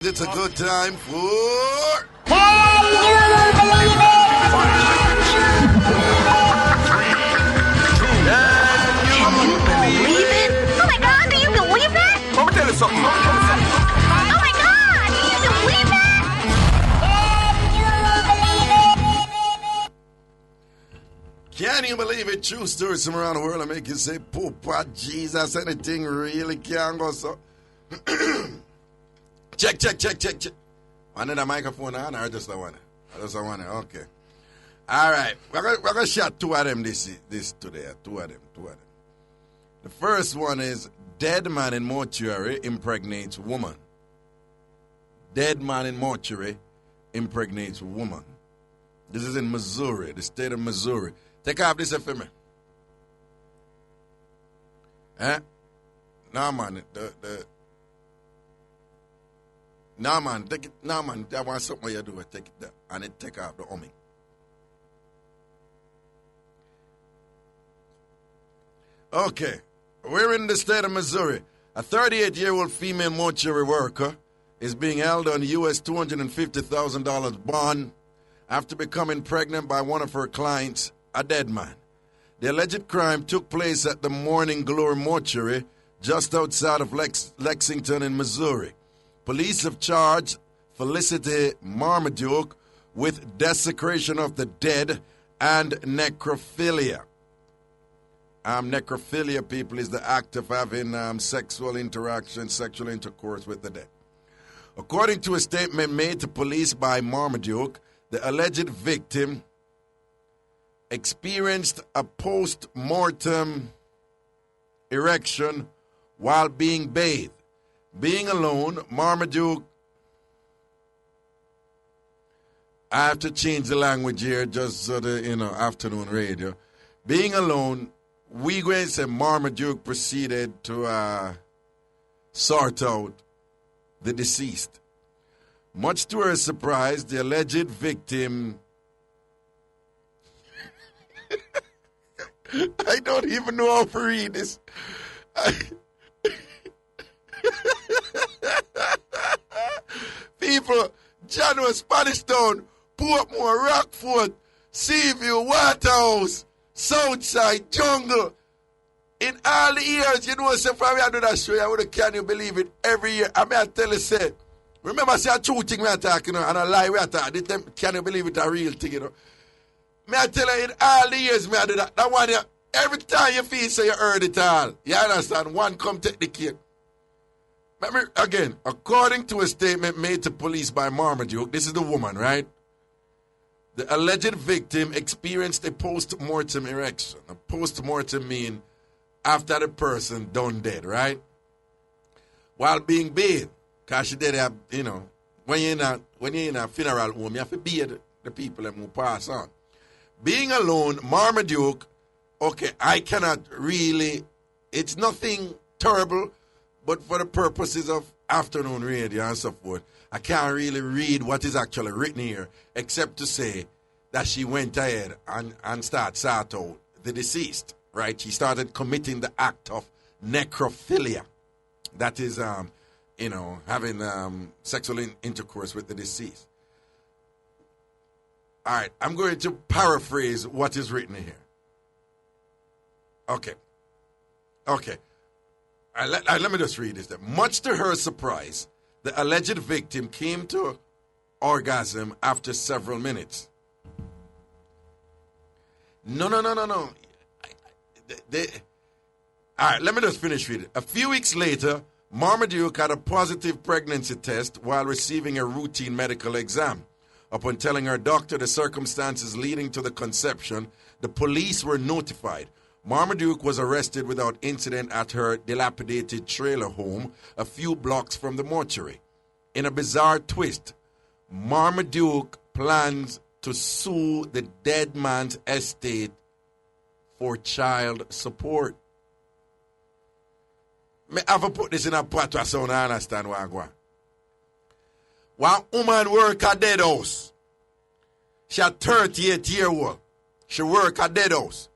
It's a good time for... Can you believe it? Can you believe it? Oh my God, do you believe that? Let me tell you something. Oh my God, do you believe that? Can you believe it? True stories from around the world that make you say, Poopa, Jesus, anything really can go so. Check. One of the microphone on or just the one? I just want it. Okay. All right. We're gonna shot two of them this today. Two of them. The first one is dead man in mortuary impregnates woman. Dead man in mortuary impregnates woman. This is in Missouri, the state of Missouri. Take off this for me. No, man. No, man. Take it. No, man. That want something you do. Take it there. And it take off the humming. Okay. We're in the state of Missouri. A 38-year-old female mortuary worker is being held on U.S. $250,000 bond after becoming pregnant by one of her clients, a dead man. The alleged crime took place at the Morning Glory Mortuary just outside of Lexington in Missouri. Police have charged Felicity Marmaduke with desecration of the dead and necrophilia. Necrophilia, people, is the act of having sexual intercourse with the dead. According to a statement made to police by Marmaduke, the alleged victim experienced a post-mortem erection while being bathed. Being alone, Marmaduke, I have to change the language here just so the, afternoon radio. Being alone, we going to say Marmaduke proceeded to sort out the deceased. Much to her surprise, the alleged victim... I don't even know how to read this. People, January, Spanish Town, Portmore, Rockford, Seaview, Waterhouse, Southside, Jungle. In all the years, so from I do that show, I would have, can you believe it, every year. I mean, I tell you, say, remember, say, a true thing we are talking, and a lie we are talking. Can you believe it, a real thing, Me I tell you, in all the years, me I do that. That one, every time you feel so you heard it all. You understand? One come take the cake. Again, according to a statement made to police by Marmaduke, this is the woman, right? The alleged victim experienced a post-mortem erection. A post-mortem means after the person done dead, right? While being bathed. Because she did have, when you're in a funeral home, you have to bathe the people that will pass on. Being alone, Marmaduke, okay, I cannot really, it's nothing terrible, but for the purposes of afternoon radio and so forth, I can't really read what is actually written here, except to say that she went ahead and started sort out the deceased, right? She started committing the act of necrophilia. That is, having sexual intercourse with the deceased. All right, I'm going to paraphrase what is written here. Okay. Let me just read this. Much to her surprise, the alleged victim came to orgasm after several minutes. No. All right, let me just finish reading. A few weeks later, Marmaduke had a positive pregnancy test while receiving a routine medical exam. Upon telling her doctor the circumstances leading to the conception, the police were notified. Marmaduke was arrested without incident at her dilapidated trailer home a few blocks from the mortuary. In a bizarre twist, Marmaduke plans to sue the dead man's estate for child support. Me have to put this in a patois so I understand what I'm going. One woman work at dead house. She a 38-year-old. She work at dead house.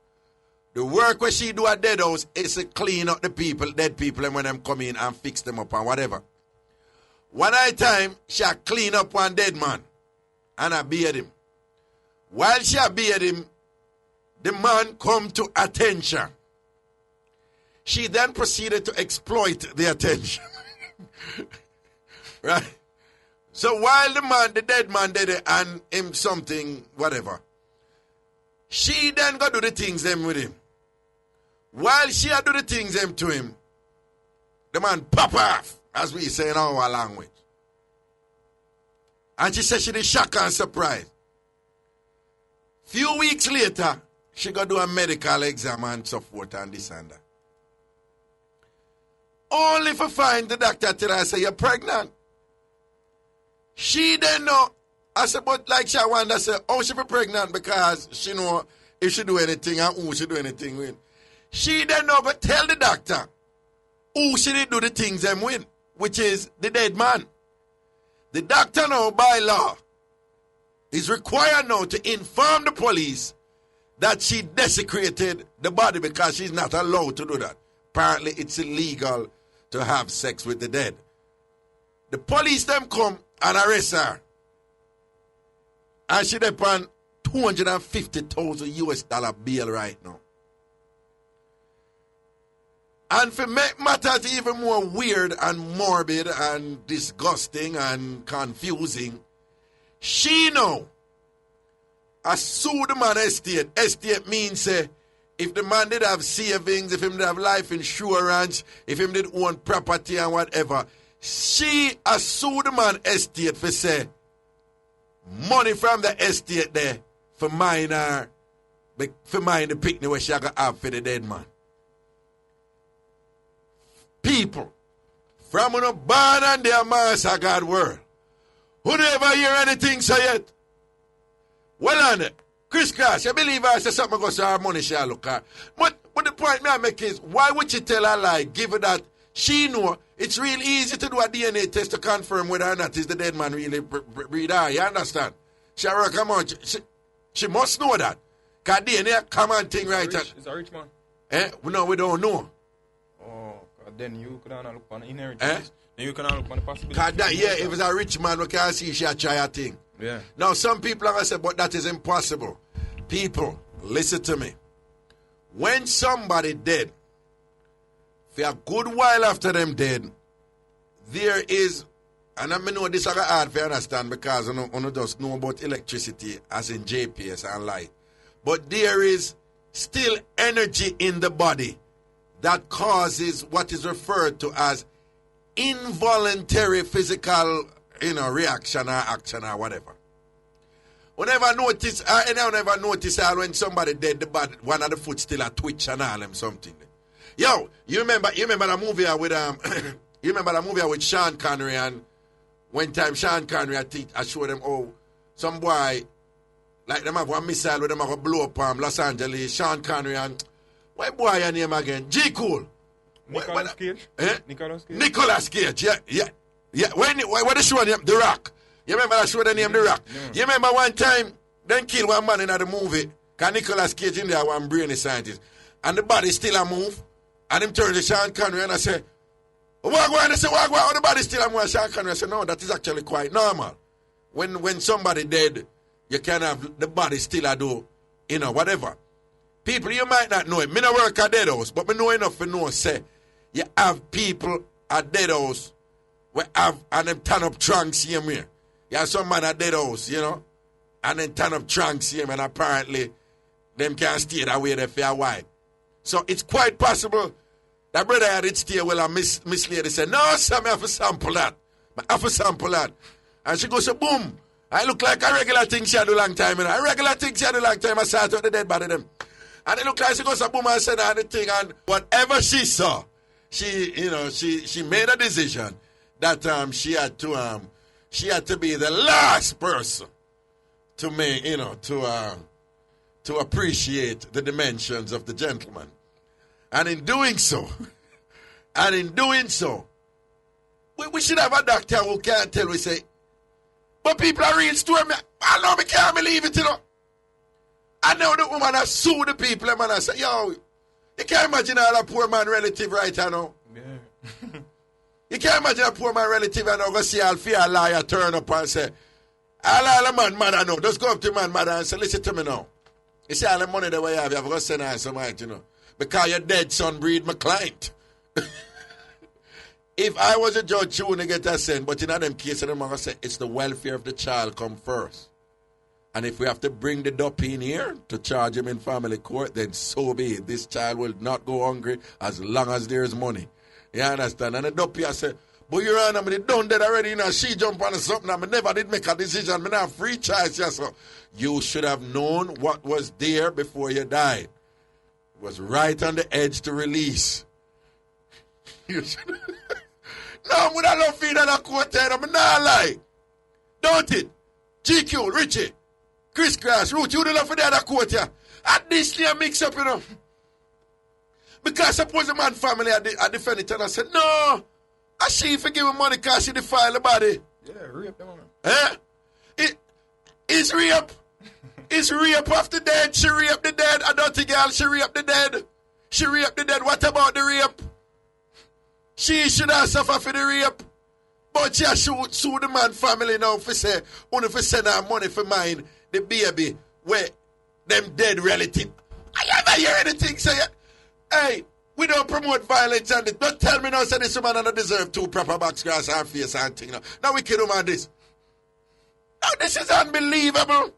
The work where she do at dead house is to clean up the people, dead people, and when them come in and fix them up and whatever. One night time, she clean up one dead man and I beat him. While she beat him, the man come to attention. She then proceeded to exploit the attention. Right? So while the dead man did it and him something, whatever, she then go do the things them with him. While she do the things them to him, the man pop off, as we say in our language. And she said she did shock and surprise. Few weeks later, she go do a medical exam and so forth and this and that. Only for find the doctor tell her, say, you're pregnant. She didn't know. I said, but like she wonder, say, oh, she be pregnant because she know if she do anything and who she do anything with. She didn't know, but tell the doctor who she did do the things them with, which is the dead man. The doctor now, by law, is required now to inform the police that she desecrated the body because she's not allowed to do that. Apparently, it's illegal to have sex with the dead. The police them come and arrest her. And she depend $250,000 US bail right now. And for make matters even more weird and morbid and disgusting and confusing, she know I sue the man estate. Estate means if the man did have savings, if him did have life insurance, if him did own property and whatever, she sue the man estate for say money from the estate there for mine the picnic where she got have for the dead man. People from when born and their master God world, who never hear anything say yet. Well on it. Chris Cross, you believe I say something goes to her money she look at. But the point me I make is, why would she tell her lie, given that she know it's real easy to do a DNA test to confirm whether or not is the dead man really breed her, you understand? She work on she must know that. Because DNA a common thing right now. Is a rich man? No, we don't know. Oh, then you can look on the inheritance. Then you can look on the possibility. If it's a rich man, we can see she a try a thing. Yeah. Now, some people are going to say, but that is impossible. People, listen to me. When somebody dead, for a good while after them dead, there is, and I know this is hard to understand because I don't just know about electricity as in JPS and light. But there is still energy in the body that causes what is referred to as involuntary physical reaction or action or whatever. Whenever I notice when somebody dead, the body, one of the foot still a twitch and all them something. Yo, you remember the movie with Sean Connery, and one time Sean Connery I showed them some boy like them have one missile with them have a blow up Los Angeles, Sean Connery and what boy your name again? G Cool. Nicolas Cage? Nicolas Cage, yeah. When they show them The Rock. You remember that show the name The Rock? Yeah. You remember one time, then kill one man in the movie, because Nicolas Cage in there, one brainy scientist, and the body still a move, and him turn to Sean Connery and I say, what go on? They say, what go on? The body still a move. Sean Connery I say, no, that is actually quite normal. When somebody dead, you can have the body still a do, whatever. People, you might not know it. Me not work at dead house, but me know enough to know, say, you have people at dead house, and them turn up trunks here, me. You have some man at dead house, and then turn up trunks here, and apparently them can't stay that way there for a while. So it's quite possible that brother had it stay well, and Miss Lady said, no, sir, I have to sample that. I have to sample that. And she goes, boom. I look like a regular thing she had a long time. A regular thing she had a long time. I saw the dead body them. And it looked like she goes, boom, and said the thing. And whatever she saw, she made a decision that she had to be the last person to make, to appreciate the dimensions of the gentleman. And in doing so, we should have a doctor who can't tell we say, but people are real story. I know me can't believe it, I know the woman has sued the people and I say, yo, you can't imagine all a poor man relative right now. Yeah. You can't imagine a poor man relative and go see Alfia liar turn up and say, all the man mother know. Just go up to man mother and say, listen to me now. You see all the money that we have, you have to send her some right, you know. Because your dead son breed my client. If I was a judge, you wouldn't get a sent. But in them cases, I'm going to say, it's the welfare of the child come first. And if we have to bring the duppy in here to charge him in family court, then so be it. This child will not go hungry as long as there is money. You understand? And the duppy, I said, but your honor, I done that already, you know, she jump on something, I never did make a decision, I have free choice, yes, so. You should have known what was there before you died. It was right on the edge to release. You should No, I'm going to love feed that quartet, I'm not lie. Don't it? GQ, Richie, Chris Grass, Root, you don't love for that quartet. At this year, mix up, you know. Because suppose the man family I defend it and I said, no. I she forgive him money because she defile the body. Yeah, rape them. It's rape. It's rape of the dead. She rape the dead. A dirty girl, she rape the dead. She rape the dead. What about the rape? She should have suffered for the rape. But she should sue the man family now for say, only for send her money for mine, the baby, where them dead relative. I ever hear anything say, hey, we don't promote violence and it. Don't tell me now say this woman don't deserve 2 proper box grass and face and thing. Now we kill him on this. Now this is unbelievable.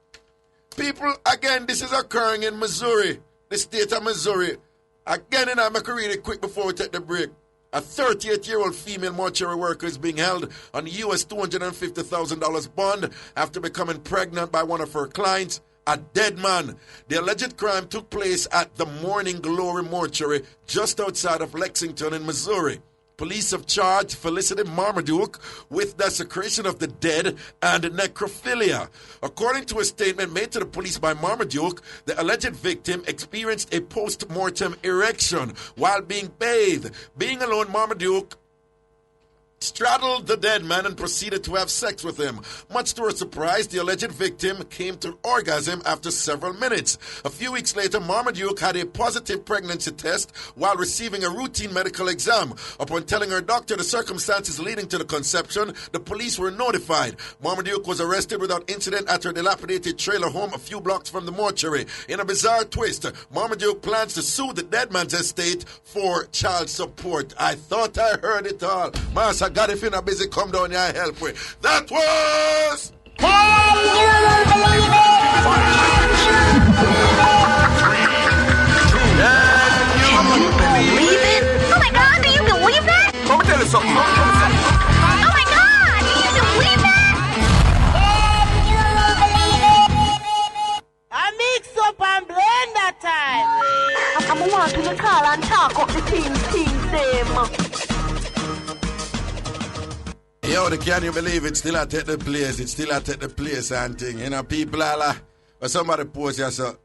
People, again, this is occurring in Missouri. The state of Missouri. Again, and I'm going to read it quick before we take the break. A 38-year-old female mortuary worker is being held on US $250,000 bond after becoming pregnant by one of her clients, a dead man. The alleged crime took place at the Morning Glory Mortuary just outside of Lexington in Missouri. Police have charged Felicity Marmaduke with desecration of the dead and necrophilia. According to a statement made to the police by Marmaduke, the alleged victim experienced a post-mortem erection while being bathed. Being alone, Marmaduke straddled the dead man and proceeded to have sex with him. Much to her surprise, the alleged victim came to orgasm after several minutes. A few weeks later, Marmaduke had a positive pregnancy test while receiving a routine medical exam. Upon telling her doctor the circumstances leading to the conception, the police were notified. Marmaduke was arrested without incident at her dilapidated trailer home a few blocks from the mortuary. In a bizarre twist, Marmaduke plans to sue the dead man's estate for child support. I thought I heard it all. Master God, if you're not busy, come down here and help with. That was... Can you believe it? Oh my God, do you believe that? Let me tell you something. Oh my God, do you believe that? I mix up and blend that time. I'm want to call and talk up the things them. Yo, can you believe it? Still I take the place. It still I take the place and thing. You know, people are like, when somebody posts here, so,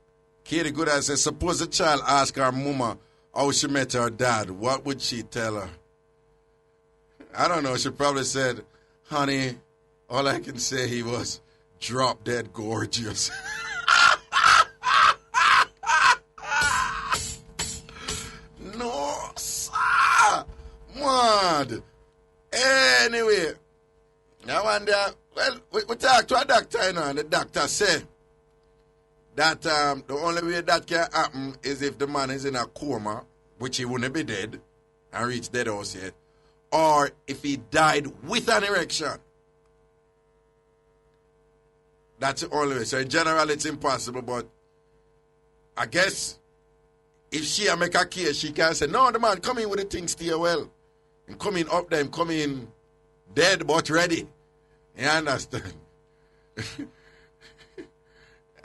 Katie Good, I said, suppose a child ask her mama how she met her dad. What would she tell her? I don't know. She probably said, honey, all I can say he was drop dead gorgeous. No, sir. Mad. Anyway, I wonder, well, we talked to a doctor, you know, and the doctor said that the only way that can happen is if the man is in a coma, which he wouldn't be dead and reach dead house yet, or if he died with an erection. That's the only way. So in general, it's impossible, but I guess if she make a case, she can say, no, the man come in with the things stay well. I'm coming up there, I'm coming dead but ready. You understand?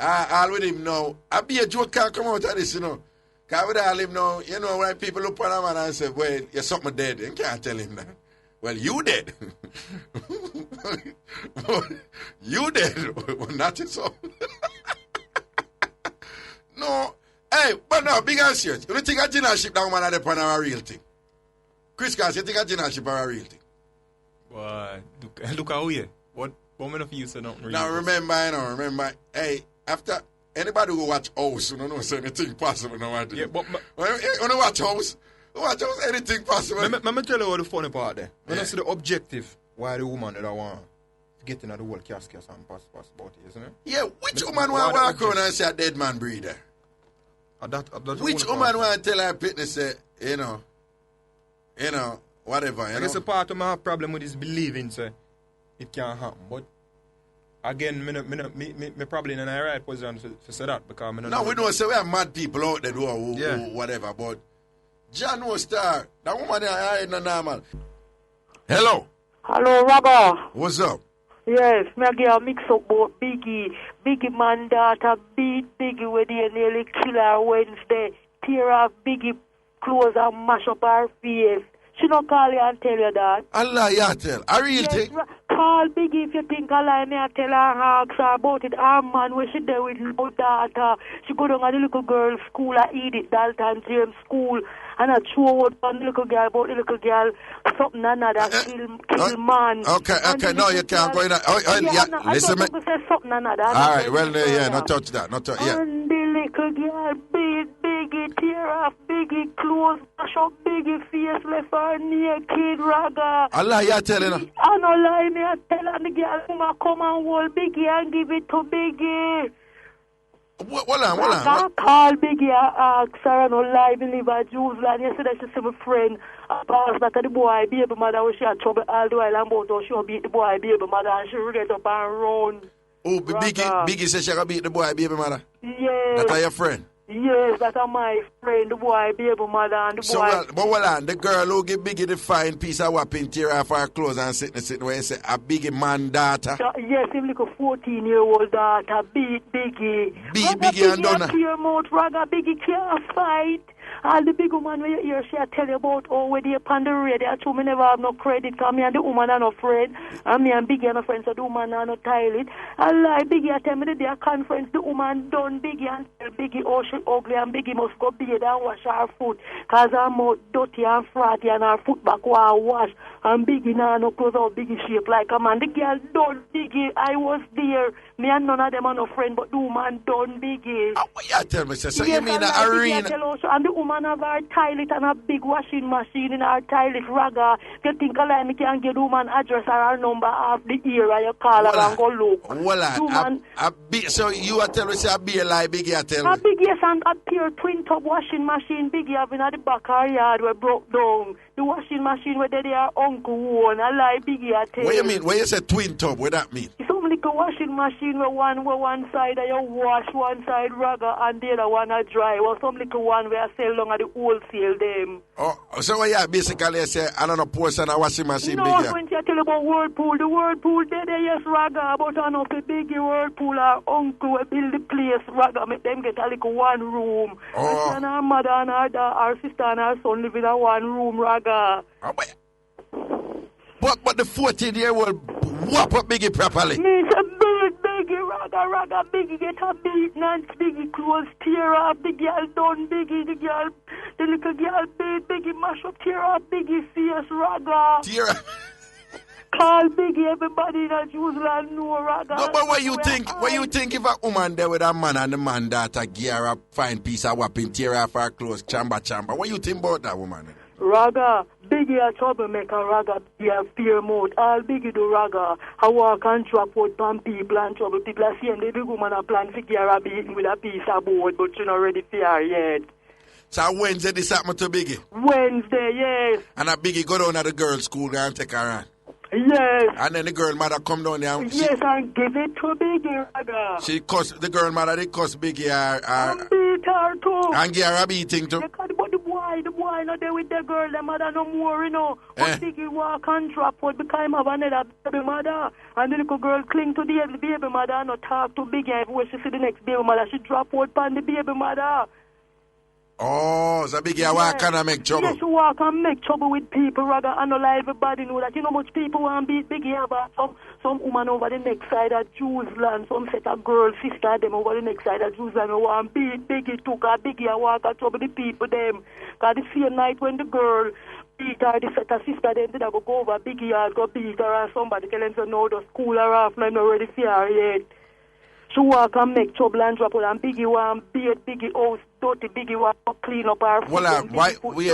I'll with him now. I be a joke can't come out of this, you know. Because with all him now, you know, when people look at him and I say, well, you're something dead. You can't tell him that. Well, you dead. You dead. Well, not so. No. Hey, but no, big and serious. You don't think a generalship that woman had upon a real thing? Chris Cass, you think a generalship are a real thing? Boy, look how you. What woman of you said don't read now remember, hey, after anybody who watch House, you don't know so anything possible no matter. Yeah, but when you watch House, Watch out, anything possible. Let me tell you what the funny part there. When I see the objective, why the woman that I want to get into the whole casket and pass about it, isn't it? Yeah, which woman want to walk around and say a dead man breeder? Which woman want to tell her fitness say, you know, whatever, you know? It's a part of my problem with this believing, say, it can't happen. But again, me probably in the right position to say that because I no, we don't say we have mad people out there who whatever, but John no star. That woman there ain't no normal. Hello. Hello, Raga. What's up? Yes, me get a mix up about Biggie. Biggie man daughter beat Biggie with the nearly kill her Wednesday. Tear off Biggie clothes and mash up her face. She don't call you and tell you that. Allah, ya tell. A real thing? Call Biggie if you think I lie. Me I tell her and ask her about it. Her man where she there with no daughter. She go down at the little girl's school at Edith Dalton James School. And I throw out on the little girl about the little girl something another kill man. Okay, no, you can't go in that. Listen, me. Something another. Alright, well, not touch that. Yeah. And the little girl beat Biggie, tear off Biggie clothes, mash up Biggie face, left her naked, Raga. Allah, you telling her? I no lie, me I tell her the girl come and hold Biggie and give it to Biggie. Hold on. I call Biggie and ask her, no lie, believe her Jews land. Yesterday she said my friend, I passed back to the boy, baby mother, when she had trouble all the while, and about how she beat the boy, baby mother, and she get up and run. Oh, Biggie said she can beat the boy, baby mother? Yes. That's your friend? Yes, that's my friend, the boy, baby mother, and the boy. So, but hold on, the girl who give Biggie the fine piece of whopping, tear off her clothes and sitting where you say, a Biggie man daughter? Yes, him like a 14-year-old daughter, beat Biggie. Beat Biggie and done. Raga Biggie can't fight. All the big woman when you hear she tell you about where they upon the radio. I told me never have no credit because me and the woman are no friend. And me and Biggie are no friends, so the woman are no toilet. I lie, Biggie I tell me the day a conference, the woman done Biggie and tell Biggie oh she ugly and Biggie must go bathe and wash her foot. Because her mouth dirty and frothy and her foot back was wash. And Biggie now no clothes out Biggie shape like a man. The girl done Biggie, I was there. Me and none of them are no friend, but the woman done Biggie. What you tell me, sir? So yes, you mean the arena? And the woman have her toilet and a big washing machine in her toilet, Raga. You think a me can get the woman address or her number off the area, you call her and go look. So you are telling me say a beer like Biggie, I tell me? A Biggie, yes, and a pure twin tub washing machine Biggie having at the back of her yard where broke down. The washing machine where they are uncle own. I lie Biggie, I tell you. What you mean? When you say twin tub, what that mean? It's only a washing machine where one side you wash, one side Raga, and the other one a dry. Or some little one where I sell long at the wholesale them. Oh, so what you basically say, I don't know, portion of washing machine no, Biggie? When you tell about Whirlpool, the Whirlpool there, yes, Raga, but I know the Biggie Whirlpool, our uncle will build the place, Raga, make them get a little one room. Oh. And her mother and her sister and her son live in a one room, Raga. Oh, but the 14-year-old whop up Biggie properly. Means a Biggie, Raga, Biggie get a beat, Nance, Biggie clothes, tear off, the girl done, Biggie, the little girl beat, Biggie mash up, tear off, Biggie face, Raga. Tear off. Call Biggie, everybody in Jerusalem know, Raga. No, but what you think if a woman there with a man and the man that a gear up, fine piece of whopping, tear off her clothes, chamber, what you think about that woman? Raga, Biggie a troublemaker, Raga, Biggie a fear mode. All Biggie do, Raga, I walk and drop out pan people and trouble people. I see the big woman a plan to get her beaten with a piece of board, but she not ready for her yet. So Wednesday this happened to Biggie? Wednesday, yes. And a Biggie go down to the girls' school and take her on? Yes. And then the girl mother come down there and yes, and give it to Biggie, Raga. She cuss, the girl mother, they cuss Biggie and beat her too. And give her a beating too. But the boy not there with the girl, the mother no more, you know. But Biggie walk and drop out because him have another baby mother. And the little girl cling to the baby mother and not talk to Biggie. When she see the next baby mother, she drop out on the baby mother. Oh, so Biggie walk and make trouble. Yes, walk and make trouble with people, Raga, and not let everybody know that. You know much people want to beat Biggie about some woman over the next side of Jerusalem, some set of girl sister them over the next side of Jerusalem who want to beat Biggie too, because Biggie walk and trouble the people them. Because the same night when the girl beat her, the set of sister them did go over Biggie and go beat her and somebody tell them to know the school her off, I'm not ready for her yet. She walk and make trouble and drop out, and Biggie want beat Biggie house dirty. Biggie want to clean up her foot. Hold on, Biggie foot dirty.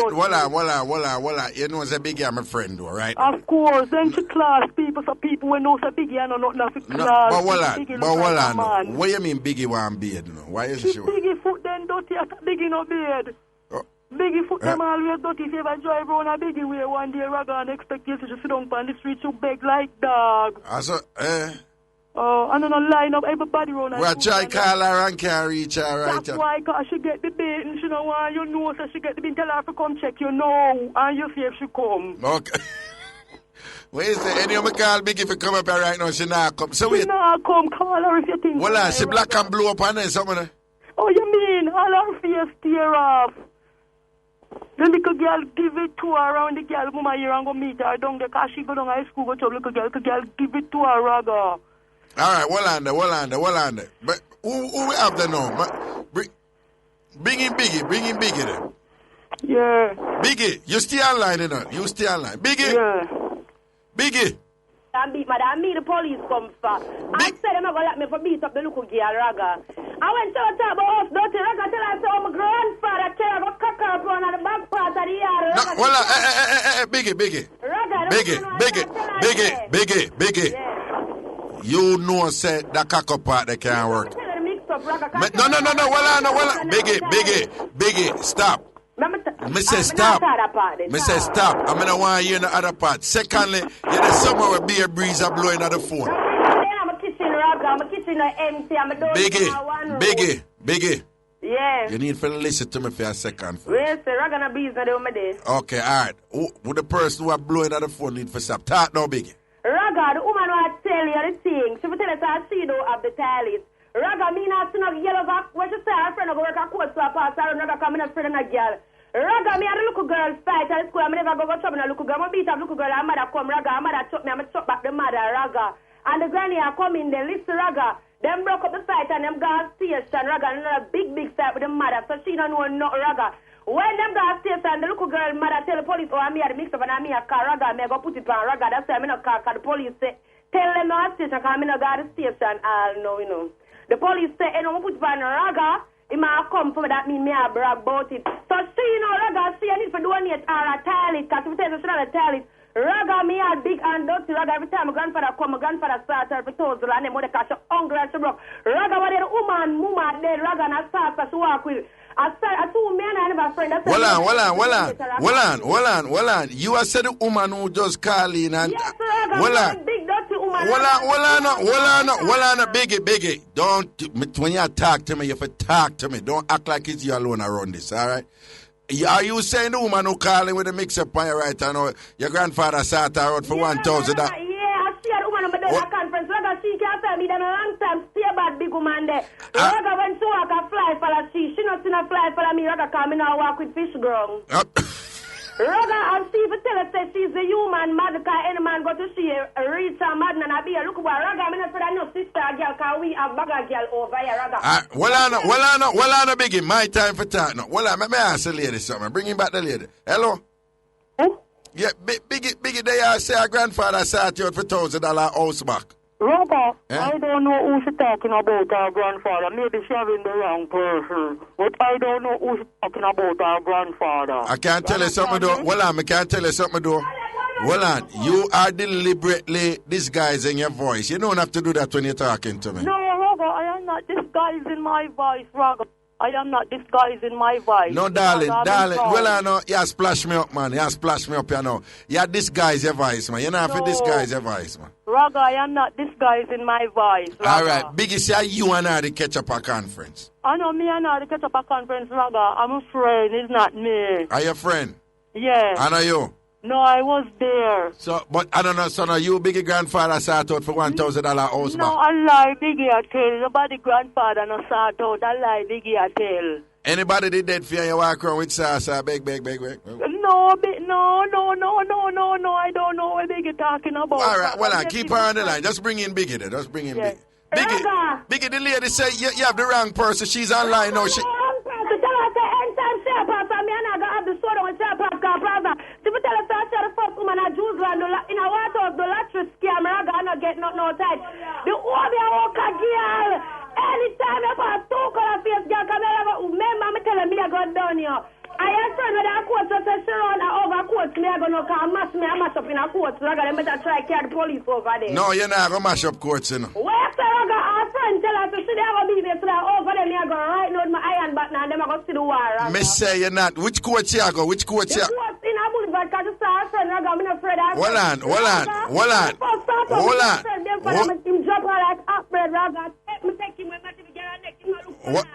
hold on. You know, say Biggie, I'm a friend, though, right? Of course, then she class people, so people will know say Biggie and not nothing No, class. but hold like on. What do you mean Biggie want beard, no? Why is it sure? Biggie foot then dirty, after Biggie no beard. Oh. Biggie foot them always dirty. If you ever drive around a Biggie way one day, Raga, and expect you to sit down on the street to beg like dog. Oh, and then I line up everybody around. Well, try call her and can't reach her, right? That's why, because she get the bait and she don't want you know, so she get the bait, tell her to come check you know, and you see if she come. Okay. Where is it? Any of me call Biggie if you come up here right now, she not come. So She wait. not come, call her if you think. Well, she black and blue up on there, something. Oh, you mean, all her face tear off. The little girl give it to her around the girl, mama here and go meet her down there, because she go down high school, go to little girl give it to her, Raga. All right, well on there. But who we have there now? Bring in Biggie then. Yeah. Biggie, you stay online, you know? You stay online. Biggie. Yeah. Biggie. Madam, me the police come for. I said them not gonna let me for beat up the little girl, Raga. I went to talk about us, dirty Raga, tell her so my grandfather tell her go cock her up on the back part of the yard. No, well, Biggie. Raga, Biggie. Yeah. You know, say that cock up part that can't work. Tell her to mix up, Raga. No, well on. Biggie, stop. Me say stop. I'm gonna want to hear the other part. Secondly, you're the summer where beer breeze are blowing at the phone. I'm a kitchen, Raga. I'm a kitchen empty. I'm a door. Biggie. Yeah. You need to listen to me for a second. Yes, Raga na bees na my day. Okay, all right. Who the person who are blowing at the phone need to stop? Talk now, Biggie. Raga, the woman who I tell you the thing. She will tell us how she do have the toilet. Raga, me not see no yellow back. When she say her friend go work a court so I pass her, Raga come in a friend and a girl. Raga, me and the little girl fight at school. I never go trouble in a little girl. I beat up little girl. Her mother come, Raga. Her mother chop me. I'm chop back the mother, Raga. And the granny are coming. They listen, Raga. Them broke up the fight and them got station, Raga. And a big fight with the mother. So she don't know no Raga. When them got station, the little girl mother tell the police, oh, I'm here to mix up and I'm here to car, Raga. I go put it on Raga. That's why I'm in a car. Because the police say, tell them no station because I'm in a got the station. No, you know. The police say, hey, no, put it on Raga. It might come for that mean me I brag about it. So she, you know, Raga, she need to donate her a toilet, because if you tell her she not a toilet, Raga, me are big and dirty, Raga, every time my grandfather come, my grandfather start her for toes, and then mother cash she hungry and she broke. Raga, what the woman, mama dead, Raga, and I start her, she walk with. I two men I never friend. Hold on. You are said the woman who just call in and... Yes, Raga, big dirty woman. Hold on, Biggie. Don't, when you talk to me, you have to talk to me. Don't act like it's you alone around this, all right? Are you saying the woman who calling with the mix-up on your right hand, your grandfather sat her out for 1,000? Yeah, I see a woman on the conference. Raga, she can't tell me that a long time. Stay bad, big woman there. Raga, when she walk a fly follow she not seen a fly follow me. Raga, come in and walk with fish ground. Raga, and see if you tell her say she's the human mad, because any man go to see reach her mad and I be a look about Raga. I'm not for that no sister girl, because we have bugger girl over here, Raga. Well on, Biggie, my time for talk now. Well on, let me ask the lady something. Bring him back the lady. Hello? Huh? Yeah, Biggie, they say our grandfather sat you out for $1,000 house back. Raga, I don't know who she's talking about her grandfather. Maybe she's having the wrong person. But I don't know who she's talking about her grandfather. I can't tell you something though. Well on, I can't tell you something though. Well on, you are deliberately disguising your voice. You don't have to do that when you're talking to me. No, Raga, I am not disguising my voice, Raga. I am not disguising my voice. No, darling. Well, I know. You splash me up, man. You splash me up, you know. You disguise your voice, man. You don't have to disguise your voice, man. Raga, I am not disguising my voice, Raga. All right. Biggie, say you and I the catch up a conference. I know me and I the catch up a conference, Raga. I'm a friend. It's not me. Are you a friend? Yeah. And are you? No, I was there. So, but I don't know, so now you Biggie grandfather sat out for $1,000 house back. No, I lie, Biggie, I tell. Nobody grandfather no sat out. I lie, Biggie, I tell. Anybody did that for you walk around with salsa, beg. No, I don't know what Biggie talking about. All right, well, I keep her on the line. Just bring in Biggie there. Just bring in Biggie. Biggie, the lady say you have the wrong person. She's online now. In a water of the lattice scam, Raga, I not get no time. The Obi Oka girl, Anytime I pass two color face, girl, come here, remember me telling me I got down here. I have friend with a coat, so say Sharon, I over coat, me I gonna come mash me, I mash up in a coat, so I gotta better try carry the police over there. No, you're not gonna mash up courts, you know. Where say I got our friend tell us to see they gonna be there, so that over there, me I gonna right now with my iron back now, and them I gonna see the war. Me say you're not. Which courts you go? Which courts you? The courts in a boulevard, cause you saw our friend, I got me no afraid of. Hold on.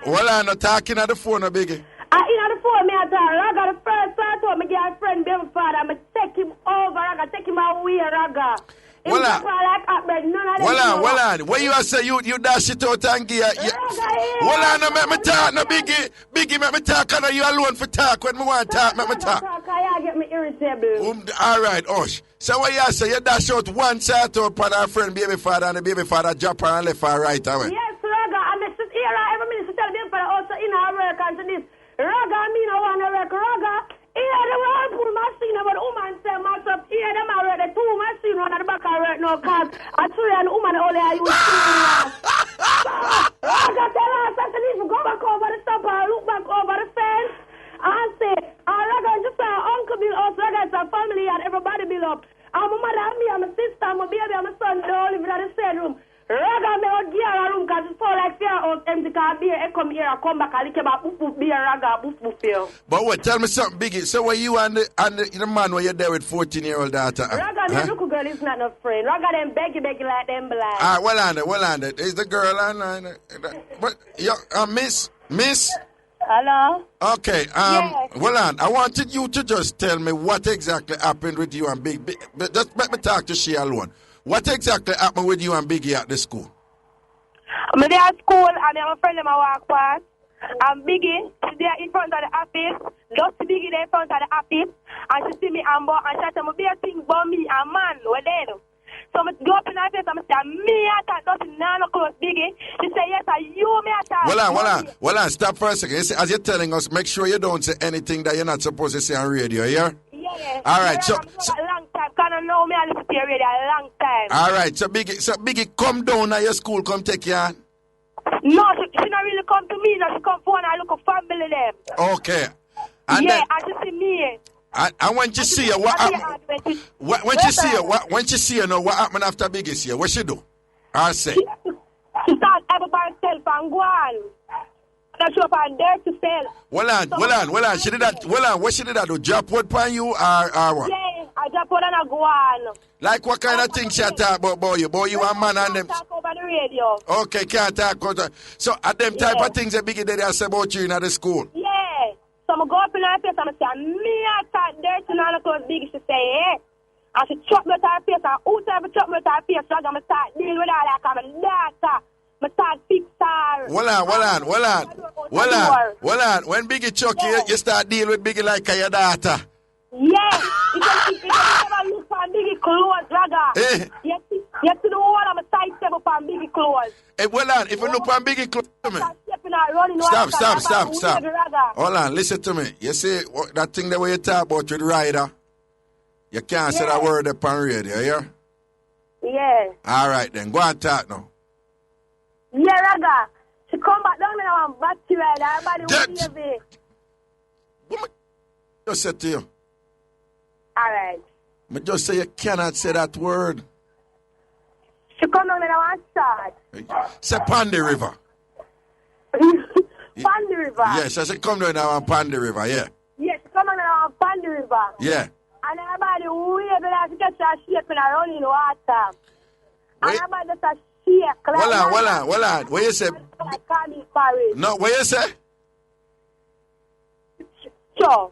Hold on, no talking at the phone, no biggie. In the phone, me I got the first start to me get a friend, baby father, me take him over, I got take him away, Raga. Hold on. When you say you dash it out and give hold on, no make me talk, no biggie. Biggie, make me talk, and you alone for talk. When me want to talk, make me talk. I get me irritable. All right, Osh. So what you say, you dash out one side to upon our friend, baby father, and the baby father drop her and left her right away. Yes, Raga, and this is here every minute to tell baby father also in our work and to this. Raga, me no want to work. Raga, here the one put machine, but woman say mash up. Here them already two machine on the back of work no cause a tree and woman only are used to Raga tell us that you need to go back over the stop and look back over the fence and say, Raga just say uncle bill up, Raga it's a family and everybody bill up. And my mother and me and my sister and my baby and my son they all live in the same room. Raga me out gear a room cause it's so like fear out empty cause beer I come here and come back and lick about boof beer Raga boof feel. But wait, tell me something, Biggie. So were you and the man where you're there with 14-year-old daughter? Raga, the little girl is not no friend. Raga them beggy like them blind. Well on it. Is the girl on but Miss? Hello? Okay, yes. Well on. I wanted you to just tell me what exactly happened with you and Biggie. Just let me talk to she alone. What exactly happened with you and Biggie at the school? I'm there at school and I have a friend in my walk past. And Biggie, she's there in front of the office. Just Biggie there in front of the office. And she see me and she said, I'm be a thing about me and man, we're there. So I go up in her face and I say, me attack, nothing, no close, Biggie. She say, yes, you me attack. Well on, stop for a second. As you're telling us, make sure you don't say anything that you're not supposed to say on radio, yeah? Yeah. All right, so a long time. Can I know me I listen to your radio a long time. All right, so Biggie, come down at your school, come take your hand. No, she not really come to me. No, she come for and I look for family them. Okay. And yeah, then, and she see me. And when she see her, what happened? When she see her now, what happened after Biggie see her? What she do? I say. She start everybody self and go on. Not sure if I'm there to sell. Well on. She did that. What she did that? Do drop word upon you or what? Yeah, I drop word and I go on. Like what kind of things she talk about boy? You and man and them. Talk over the radio. Okay, can't talk over. So at them type of things that Biggie did they say about you in the school. Yeah. So I go up in her face and I say, me I talk dirty and all close Biggie. She say, hey. And she chop me to her face and who ever chop me to her face, so I'm going to start dealing with her like I'm a daughter. I start fix her. Hold on. When Biggie chuck you start dealing with Biggie like your daughter. Yeah. If you never look for Biggie clothes, Raga. You see the whole of my side table for Biggie clothes. Hey, well on. If you look for Biggie clothes, Stop. Hold on, listen to me. You see that thing that way you talk about with Ryder? You can't say that word upon radio, yeah? Yeah. All right, then. Go and talk now. Yeah, Raga. She come back down and I'm back to Ryder. Everybody will be here. What I just said to you? All right. I just say you cannot say that word. She come down and I want shot. Say Pandy River. Pandy River? Yes, I said come down now on Pandy River, yeah. Yes, come down on Pandy River. Yeah. And everybody waving as you get your shape and I run in water. And everybody just a shake. Hold on. What you say? No, what you say? Sure.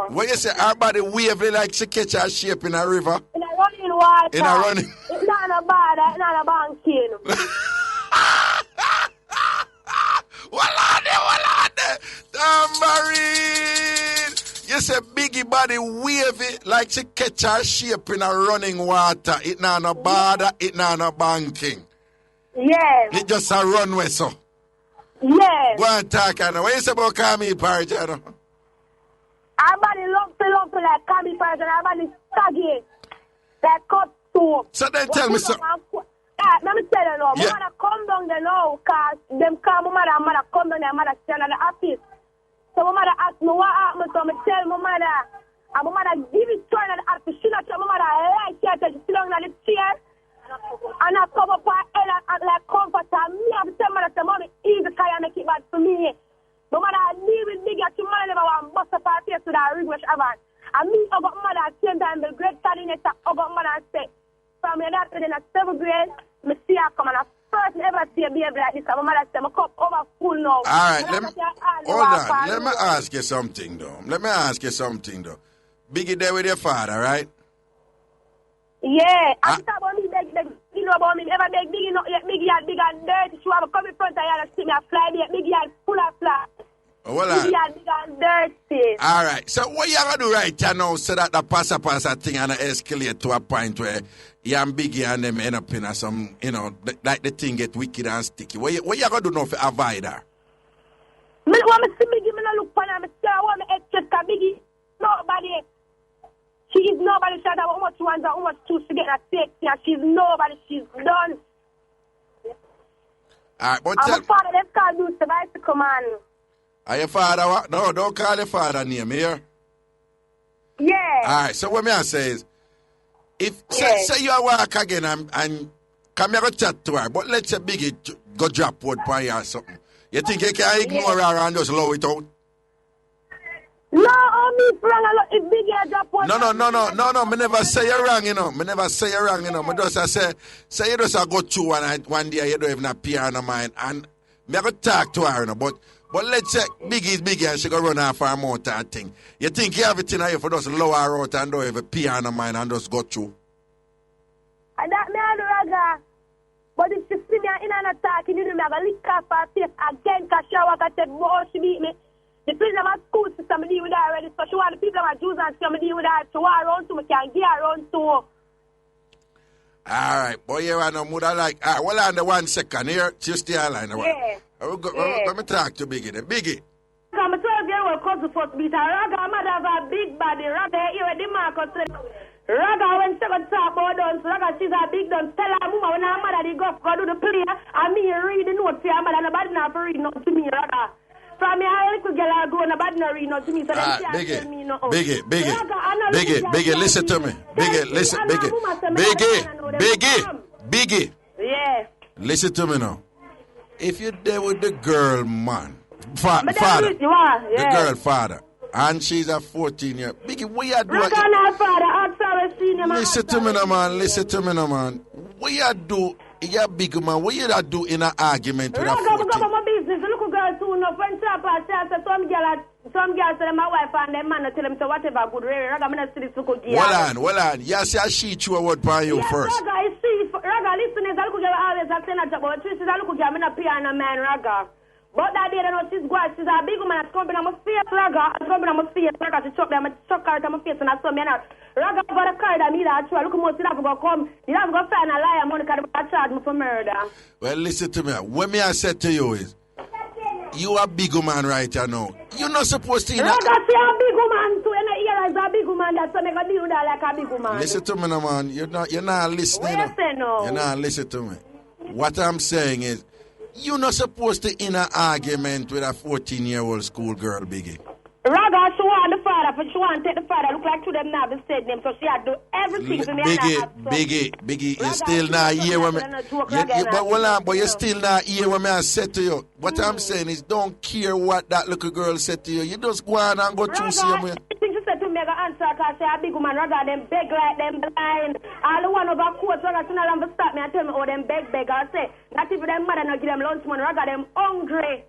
What you say? Everybody waving like she catch her shape in a river. In a running water. In a running. It's not a bad, it's not a banking. Well on there. Tambourine. You say Biggie body wavy like she catch her shape in a running water. It not no border, it not no banking. Yes. It just a runway so. Yes. Go and talk and what you say about Kami Party? Everybody love to like Kami Party and everybody saggy. Like cut soup. So then tell me something. Let me tell you know. Yeah. My mother come down there now, because them call my mother, and mother come down there, and mother stand at the office. So my mother asked me what happened, so I tell my mother, and my mother give it to her at the office. She not tell my mother, like her, she sit down on the chair, and I come up her head and like comfort her. Me, I tell my mother, say, mommy, easy, because you make it bad for me. My mother leave with Biggie, she mother never want to bust up her face with her rig which have on. And me, I got mother at the same time, the great coordinator, I got mother and say, from your daughter in a 7th grade, me see her come and I first ever see a baby like this. And my mother said, my cup over full now. All right, hold on. Let me ask you something, though. Biggie there with your father, right? Yeah. I talk about me, beg, you know about me. Never beg Biggie, not yet. Biggie had big and dirty. She have a come in front of you and see me a fly me. Biggie had full of fly. Well, Biggie had big and dirty. all right. So what you gonna do right now so that the passa thing and escalate to a point where you and Biggie and them end up in some, you know, like the thing get wicked and sticky. What you gonna do now for avoid her? Me want me see Biggie, me no look for her. Me say I want me extra Biggie. Nobody. She is nobody. She had how much ones and how much two to get a safety, and she's nobody. She's done. All right, but I'm tell a father. Let's call you the bicycle man. are your father what? No, don't call your father name here. Yeah. All right, so what me I say is, if say you walk again and come here go chat to her, but let's say Biggie go drop word for you or something. You think you can ignore her and just allow it out? No, me wrong a lot. If Biggie drop one. No. Me never say you wrong, you know. Me just say you just go through one day you don't even appear on mind and me go talk to her, you know. But let's say Biggie is Biggie and she go run off her mouth and thing. You think you have it in her for just lower her out and don't even appear on her mind and just go through? And that me and Raga. But if she see me in and attacking, you know me I go lick off her face again because she walk and say, "Boy, she beat me." The people of my school system, I deal with her already. So she want the people of my Jews and she deal with her. She want around to me, can get around to. All right, boy, you want no mother like. All right, hold on the 1 second here. Just stay online. Yeah. Let me talk to Biggie then. Biggie. I'm 12 years old, cause the first beat. Raga, mother have a big body. Raga, here the Marcus. Raga, when she go talk about dance, Raga, she's a big dance. Tell her mama when her mother they go do the play. And me read the notes for her mother. Nobody not for read notes to me, Raga. From me, I little girl I go and nobody not read notes to me. So then she tell me no. Biggie, listen to me. Biggie. Yeah. Listen to me now. If you're there with the girl, man, father, the girl father, and she's a 14-year, Biggie, what you do? Listen to me now, man. What you do? You big man. What you do in an argument with a 14? My business. Look, girl, too. No friends. Some girls say my wife and them man tell them so whatever good. Raga, me not see this look girl. Hold on. You say she chew a word for you first. Raga, listen, is a little girl always a saying that about she's a little girl. Me not pay on a man, Raga. But that day, I know she's good. She's a big woman. It's coming on my face, Raga. It's coming on my face, Raga. She chop them. I chuck her to my face and I saw me now. Raga got a card that me that look how much you have to go come. You have to go find a liar money because they charge me for murder. Well, listen to me. What me I said to you is, you a big woman right now. You're not supposed to. Raga, she a big woman too. And here is a big woman that's so make a deal with her like a big woman. Listen to me, no, man. You're not listening. You're not listening to me. What I'm saying is, you're not supposed to in an argument with a 14-year-old schoolgirl, Biggie. Raga, she want the father, but she want to take the father. Look like to them now, they said them, so she had to do everything for me. Biggie, you still not hear what me. But you still not hear what me I said to you. What I'm saying is, don't care what that little girl said to you. You just go on and go through same way. Everything she said to me, I got answer because she a big woman. Raga, them beg like them blind. All the one over court, Raga, she not have to stop me and tell me, oh, them beg. I say, not if them mother not give them lunch money. Raga, them hungry.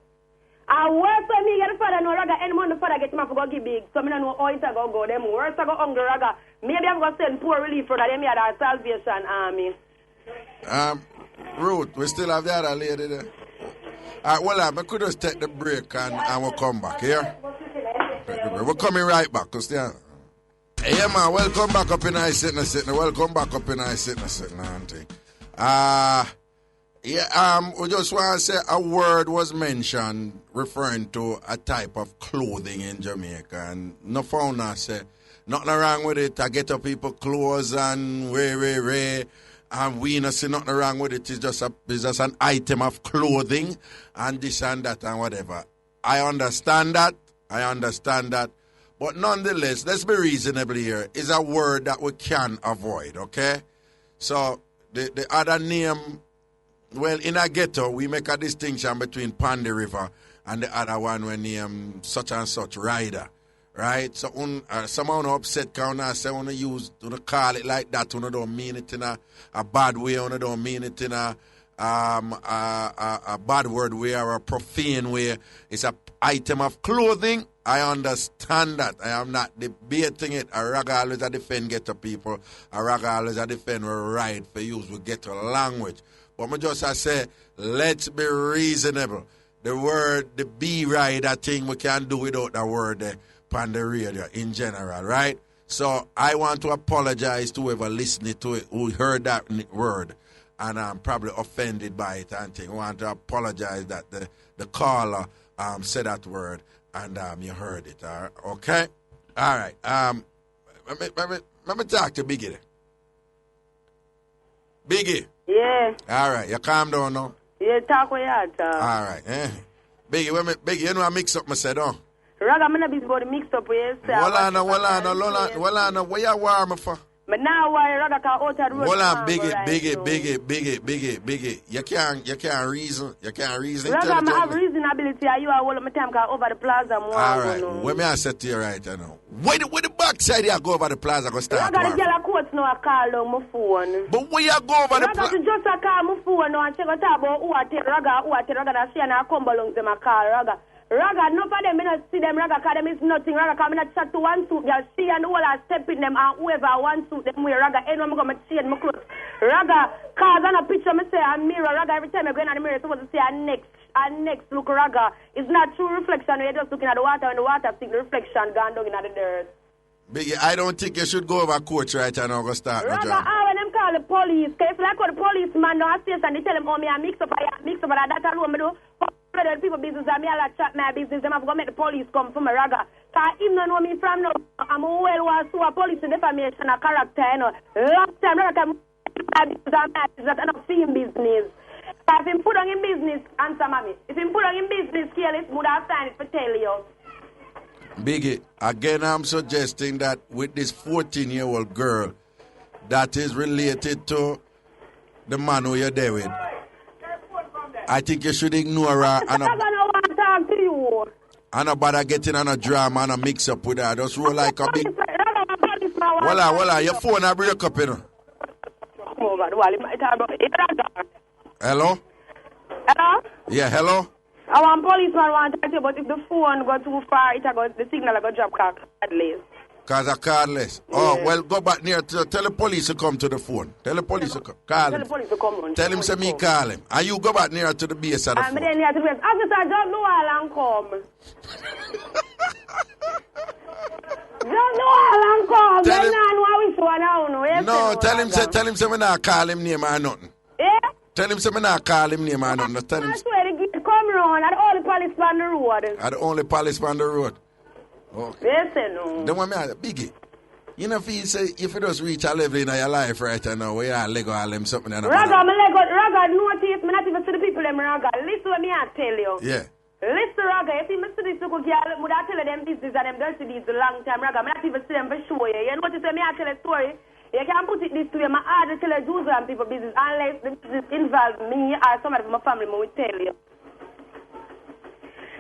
I work for me, get the father, no Raga, any money the father get him to go give big. So I don't know how it's going to go. Them worse to go hungry, Raga. Maybe I'm going to send poor relief for that. Them here, that Salvation Army. Ruth, we still have the other lady there. All right, well, I could just take the break and we'll come back here. We're coming right back. Yeah, man, welcome back up in I sitting. Welcome back up in I sitting, auntie. We just want to say a word was mentioned referring to a type of clothing in Jamaica, and no founder say nothing wrong with it. I get up people clothes and way, And we not see nothing wrong with it. It's just an item of clothing and this and that and whatever. I understand that. But nonetheless, let's be reasonable here. It's a word that we can avoid, okay? So the other name, well, in a ghetto, we make a distinction between Pandy River and the other one when name such and such rider, right? So someone upset can say when you call it like that, you don't mean it in a bad way, you don't mean it in a bad word way or a profane way. It's an item of clothing. I understand that. I am not debating it. A Raga always a defend ghetto people. A Raga always a defend we right for use with ghetto language. But I just say, let's be reasonable. The word, the B rider thing, we can't do without the word on the radio in general, right? So I want to apologize to whoever listened to it, who heard that word, and I'm probably offended by it and thing. I want to apologize that the caller said that word and you heard it, okay? All right. Let me talk to Biggie. Biggie. Yeah. All right. You calm down now? Yeah, talk with you. All right. Biggie, Biggie, you know I mix up my said, oh? Raga, I'm not busy about the mix up with you. Hold on, what you warm for? But now why Raga can out the road? Hold on, Biggie. You can't reason. Raga, I have reasonability. You are all of my time can over the plaza. All right. What me I say to you right now? Where the backside you go over the plaza go start? Raga, the girl quotes now I call on my phone. But where you go over the plaza? Raga, just a call my phone now and check out about who I take Raga that she and I come along to my car. Raga, no for them, I don't see them, Raga, because them is nothing. Raga, come in chat to one suit, girl, she and all are stepping them, and whoever one suit them wear, Raga, anyone come and change my clothes. Raga, cause on a picture, I say a mirror, Raga, every time I go in the mirror, supposed to say a next look, Raga. It's not true reflection, you're just looking at the water, and the water sink, the reflection gone down in the dirt. Biggie, I don't think you should go over coach right now, go start. Raga, when them call the police, because if like what the policeman now stays and they tell them, oh, me I mix up, and that's all me do. People business and me all chat my business. Them have to make the police come for my Raga. Cause him don't know me from now. I'm well was so a police defamation a character, you know. Long time Raga that enough for him business. If him put on him business, answer mommy. If him put on him business, careless, would have signed it for tell you. Biggie, again I'm suggesting that with this 14-year-old girl that is related to the man who you're there with, I think you should ignore her and not bother getting on a drama and a mix up with her. Just roll like a big. Voila, your phone a break up, you know. Hello? Hello? Yeah, hello? I want policeman want to tell you, but if the phone go too far, the signal will go drop cardless. Cause a cardless. Yeah. Oh, well, go back near to tell the police to come to the phone. Tell the police to come. Call him. Tell the police to come. Tell him say me call him. And you go back near to the base of the phone. I'm near to the base. Officer, don't know all and come. Don't know all and come. Tell him. No, tell him say me not call him name or nothing. Yeah? Tell him say me not call him name or nothing. Tell him. I swear the gate come round at the only police on the road. At the only police on the road. Okay. Listen, no. Then when me ask, Biggie, you know if you say if you just reach a level in your life right now where you are Lego all them something and Raga notice me not even see the people them Raga. Listen what me I tell you. Yeah. Listen Raga, if you see this girl, would I tell them business and them dirty deeds a long time, Raga. Me not even see them for sure. You notice when me I tell a story, you can't put it this way, my hard to tell a Jews and people business unless the business involves me or somebody from my family will tell you.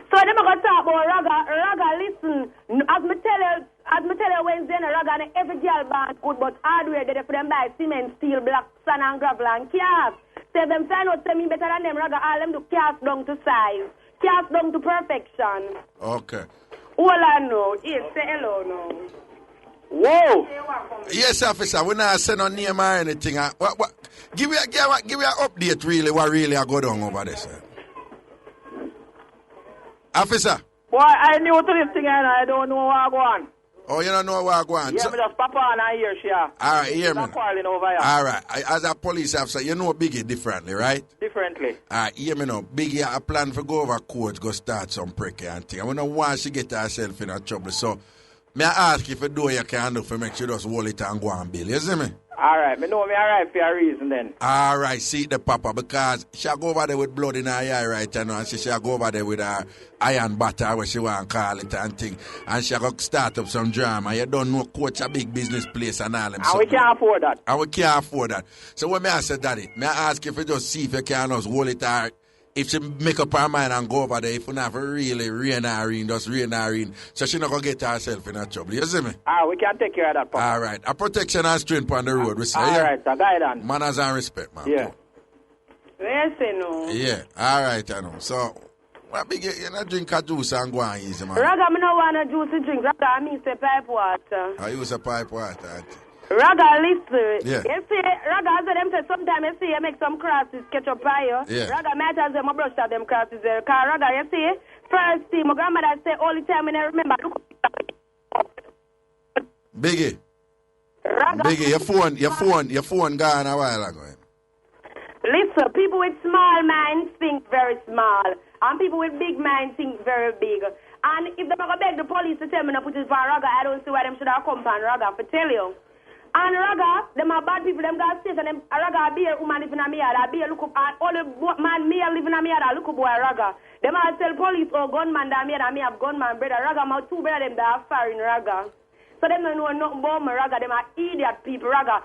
So them gonna talk about Raga, listen, as me tell you Wednesday, Raga and every girl band good, but hardware they for them buy cement, steel, black, sand and gravel and cast. Say them find out say me better than them, Raga, all them do cast down to size, cast down to perfection. Okay. All I know, yes, say hello now. Whoa! Yes, officer, we not say no name or anything. What give me an update really what really I go down over this. Officer. Boy, I knew to this thing and I don't know what I go on. Oh, you don't know what I go on? Yeah, so, just papa and I hear she. All right, hear me. Over here. All right, as a police officer, you know Biggie differently, right? Differently. All right, hear me now. Biggie, I plan to go over court, go start some pricky and thing. I don't want she get herself in a trouble, so May I ask if you do you can do for make sure just hold it and go and bill. You see me? All right, me know me all right for a reason then. All right, see the papa, because she'll go over there with blood in her eye right now, and she'll go over there with her iron butter, what she want to call it and thing, and she'll go start up some drama. You don't know coach a big business place and all them. And we can't afford that. And we can't afford that. So when I say daddy, may I ask if you just see if you can just hold it or if she make up her mind and go over there, if you not really rain her in, just rain her in, so she not going to get herself in a trouble. You see me? We can take care of that, papa. All right. A protection and strength on the road, we say. All right, so guidance. Manners and respect, man. Yeah. Yes, no. Yeah, all right, I know. So, what big, you know, drink a juice and go on easy, man. Raga, me no want a juice to drink. Raga, I mean say pipe water. I use a pipe water, auntie. Raga, listen. Yeah. You see, Raga, as them say, sometimes you see, you make some crosses, catch up fire. Yeah. Raga, might as well my brush out them crosses there. Because Raga, you see, first thing, my grandmother say all the time, and I remember, look. Biggie. Raga. Biggie, your phone gone a while ago. Listen, people with small minds think very small. And people with big minds think very big. And if they're going to beg the police to tell me to put it for Raga, I don't see why them should have come on Raga for tell you. And Raga, them are bad people, them got state, and them Raga be a woman living in a yard, I be a look up, and all the man me living in a yard, I look up boy Raga. Them are tell police, oh gunman that me have gunman brother. Raga, my two brother them that are far in Raga. So them don't know nothing about me, Raga, them are idiot people, Raga.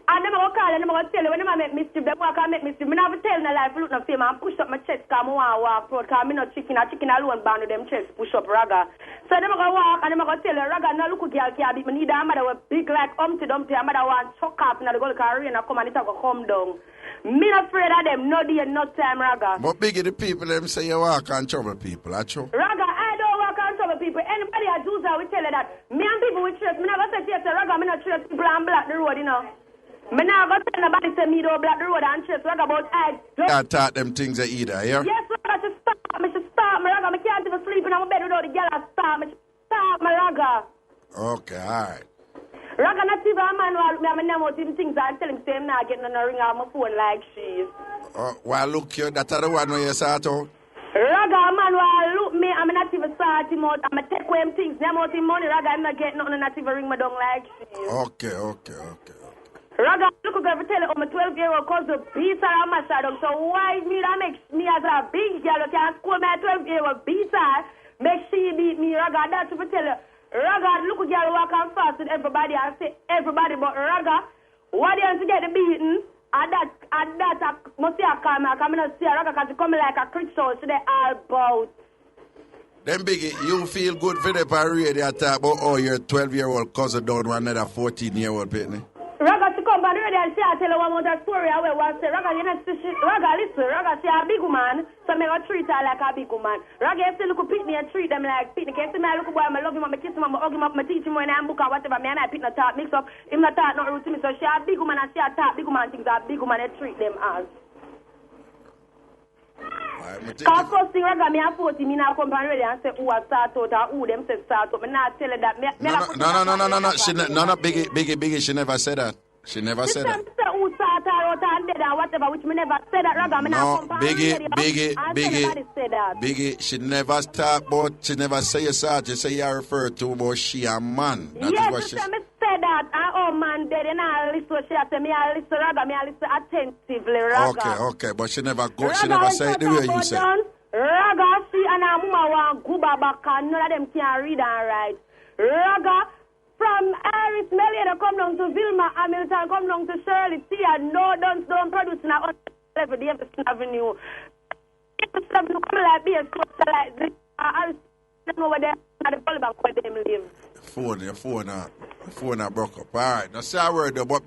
And them go call and them go tell you when them make mischief, them walk and make mischief. Me never tell no life, look no fame and push up my chest because I want to walk out because me not chicken alone bound with them chest push up Raga. So them go walk and them go tell you, Raga, no look girl can't beat me. Need a mother with big like Dumpty, a mother want chuck off and the go like a rain and come and it go come down. Me not afraid of them, no day, no time, Raga. But Biggie, the people, them say you walk and trouble people, that's true. Raga, I don't walk and trouble people. Anybody a Jews will tell you that. Me and people with church, me never say to you, Raga, me not church people and block the road, you know. Me now go tell nobody say me don't block the road and church. Raga about I can't taught them things either, yeah? Yes, Raga, should stop. Me should stop, me Raga. Me can't even sleep in my bed without the girl and stop. Me should stop, me Raga. Okay, all right. Raga, not even a man who me name out him things and tell him say him not getting on a ring on my phone like she is. Well, look here, that's the one where you sort out. Raga, a man who look me, I'm not even sort him out. I'm take away him things. Name out him money, Raga, I'm not getting nothing, not even ring me down like she is. Okay. Raga, look at tell you, my 12-year-old cousin beats her on my shadow. So why me that makes me as a big girl who can score my 12-year-old beats her, make she beat me, Raga, that's what I tell you. Raga, look at girl walk on fast with everybody and say everybody, but Raga, why do you want to get the beating? And that, I must see a camera, I'm not see a Raga because she come like a creature, so they all bout. Then Biggie, you feel good for the radio talk about your 12-year-old cousin don't want another 14-year-old pitney? Raga, she come back already and she tell her one more story. I will say, Raga, you know, Raga, listen, Raga, she a big woman, so I'm going to treat her like a big woman. Raga, you still look at Pitney and treat them like Pitney. You see me, I look at boy, I love him, I kiss him, I hug him up, I teach him when I'm book or whatever. Me and I Pitney talk, mix up, him not talk, not rude to me. So she a big woman and she a talk big woman things, a big woman, they treat them as. Because first thing, Raga, me a 40, me now come on ready and say who a start out or who them say start out. Me not tell her that. No. She no, Biggie, she never said that. She never said that. Who start out and dead or whatever, which me never said that, Raga. Me now come on Biggie, she never start, but she never say you start. She say you refer to about she a man. That yes, is what she me say that. Oh man, dead, and I listen to she say me I listen, Raga, me I listen attentively, Raga. Okay, but she never go. Raga, she never say it the way you say. Raga, she and her mama want go back and none of them can read and write. Raga, from Iris Meliana come down to Vilma Hamilton, come down to Shirley Tia, no don't produce in a level, the Everson Avenue. Everson Avenue come like be a close like this. Iris don't know where they are, the Polybag where they live. Your phone broke up. All right, now say a word though, but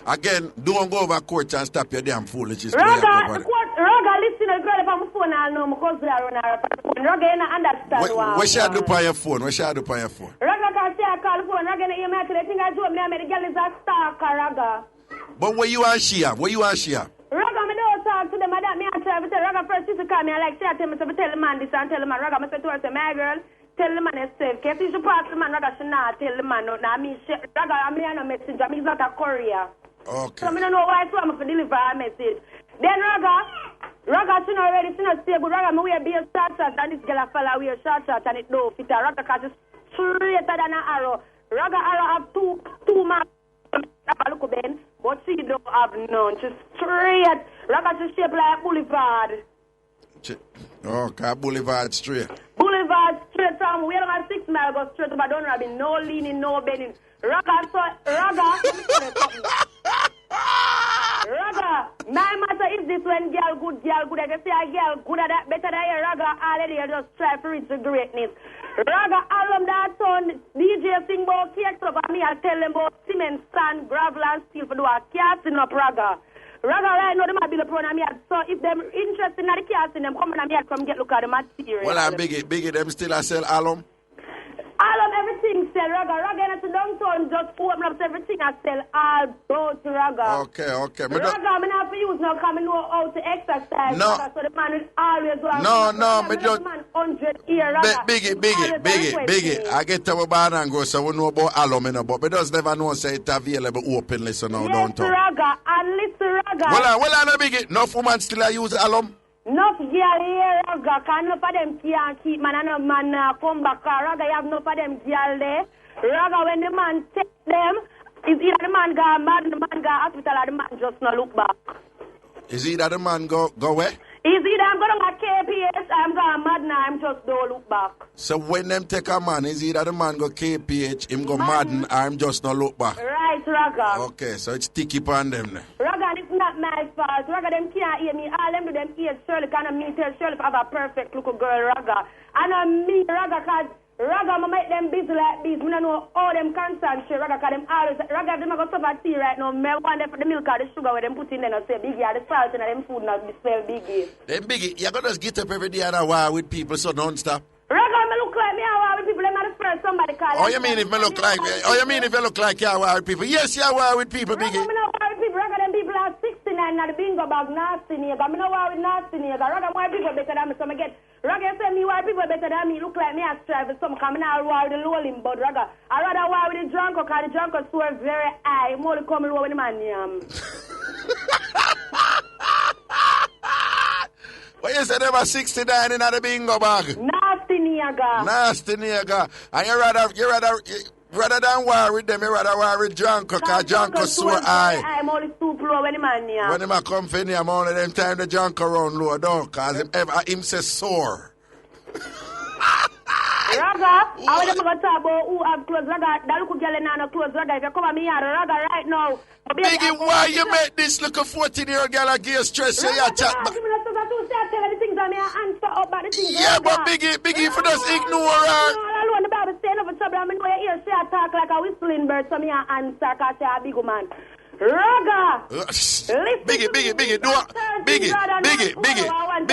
again, don't go over court and stop your damn foolishness. Raga, listen, the girl on my phone, I know my cousin run her phone. Raga, you don't understand what should I do on your phone? What should I do on your phone? Raga can say I call the phone. Raga, you make the thing I do, me the girl is a stalker, Raga. But where you and she at? Raga, me don't talk to them. I don't me and tell Raga first, she call me like she tell me to tell the man this and tell the man. Raga, me say to her, say, my girl, tell the man yourself. If you should pass the man, Raga should not tell the man. No, I mean, Raga, I mean, I'm a messenger. I mean, he's not a courier. Okay. So I don't know why so I'm for deliver a message. Then Raga, she not ready, she not stay good. Raga, me wear be a short and this girl a follow wear short and it don't fit her. Raga, cause straighter than an arrow. Raga arrow have two marks. Look Ben, but she don't have none. She's straight. Raga she shaped like boulevard. Okay, boulevard straight. Boulevard straight from where my 6 mile go straight to Badon Rabin. No leaning, no bending. Raga, my matter is this when girl good. I can say a girl good at that better than a Raga already. I just try to reach the greatness. Raga album that son DJ sing about cakes up and me I tell them about cement, sand, gravel and steel for do a casting up Raga. Raga right now them a build up on me. So if them interested in the casting, them come on me come get look at the material. Well, I'm Biggie, them still a sell alum. All of everything sell Raga in the downtown just open up everything I sell all about Raga. Okay. Raga, I'm not for use now because I know how to exercise. No. Raga, so the man will always go. No, me don't. Man 100 year Raga. Biggie. I get to a bar and go, so we know about alum, but we just never know say it's available openly, so now downtown. Raga, and listen Raga. Well, no Biggie. No woman still use alum. Enough girl here, Raga, because enough of them can't keep man and a man come back. Raga, you have enough of them girl there. Raga, when the man take them, is either the man go mad, the man go hospital, or the man just not look back. Is either the man go where? Is either I'm going to KPS, I'm going mad now, I'm just don't look back. So when them take a man, is either the man go KPH, him go madden, or him just not look back? Right, Raga. Okay, so it's sticky upon them now. Raga, it's not my fault. Raga, them can't hear me. All them do them ear Shirley, can me tell Shirley have a perfect little girl, Raga. And me, Raga, because Raga, I make them busy like this. I don't know all them concern shit, Raga, because them always, Raga, them have got suffer tea right now. I want them for the milk or the sugar where them put in there and say Biggie, or the salt in them food now, spell Biggie. Then Biggie, you're going to just get up every day and a war with people, so don't stop. Raga, I look like me a war with people. I'm not the first somebody call. Oh, you mean if you look like you're a war with people? Yes, you're a war with people, Biggie. Raga, I'm not war with people. Raga, them people are 69 now, the bingo bag, nasty nigga. I'm not war with nasty nigga. Raga, more people better than me, so I get. Raga say me why people better than me. Look like me as strive for some coming out war with the low limb, but Raga, I rather war with the drunker because the drunker swear very high. I'm only coming low with the man. What you say, they were 69 in the bingo bag? Nasty nigga. And you rather than war with them, you rather war with drunker because drunker swear high. I'm only too low with the man. When him a come for him, only them time the drunker run low down because him say sore. Raga, I want to talk about who have clothes. Raga, that little girl in no clothes. Raga, if you come at me here, Raga, right now. Biggie, why you make this little 14-year-old girl a gear stress? So you chat back. Yeah, but Biggie, if you just ignore her. I the Bible say enough trouble. I know you hear say talk like a whistling bird, so me answer because you're a big man. Raga! Biggie, do it. Biggie. And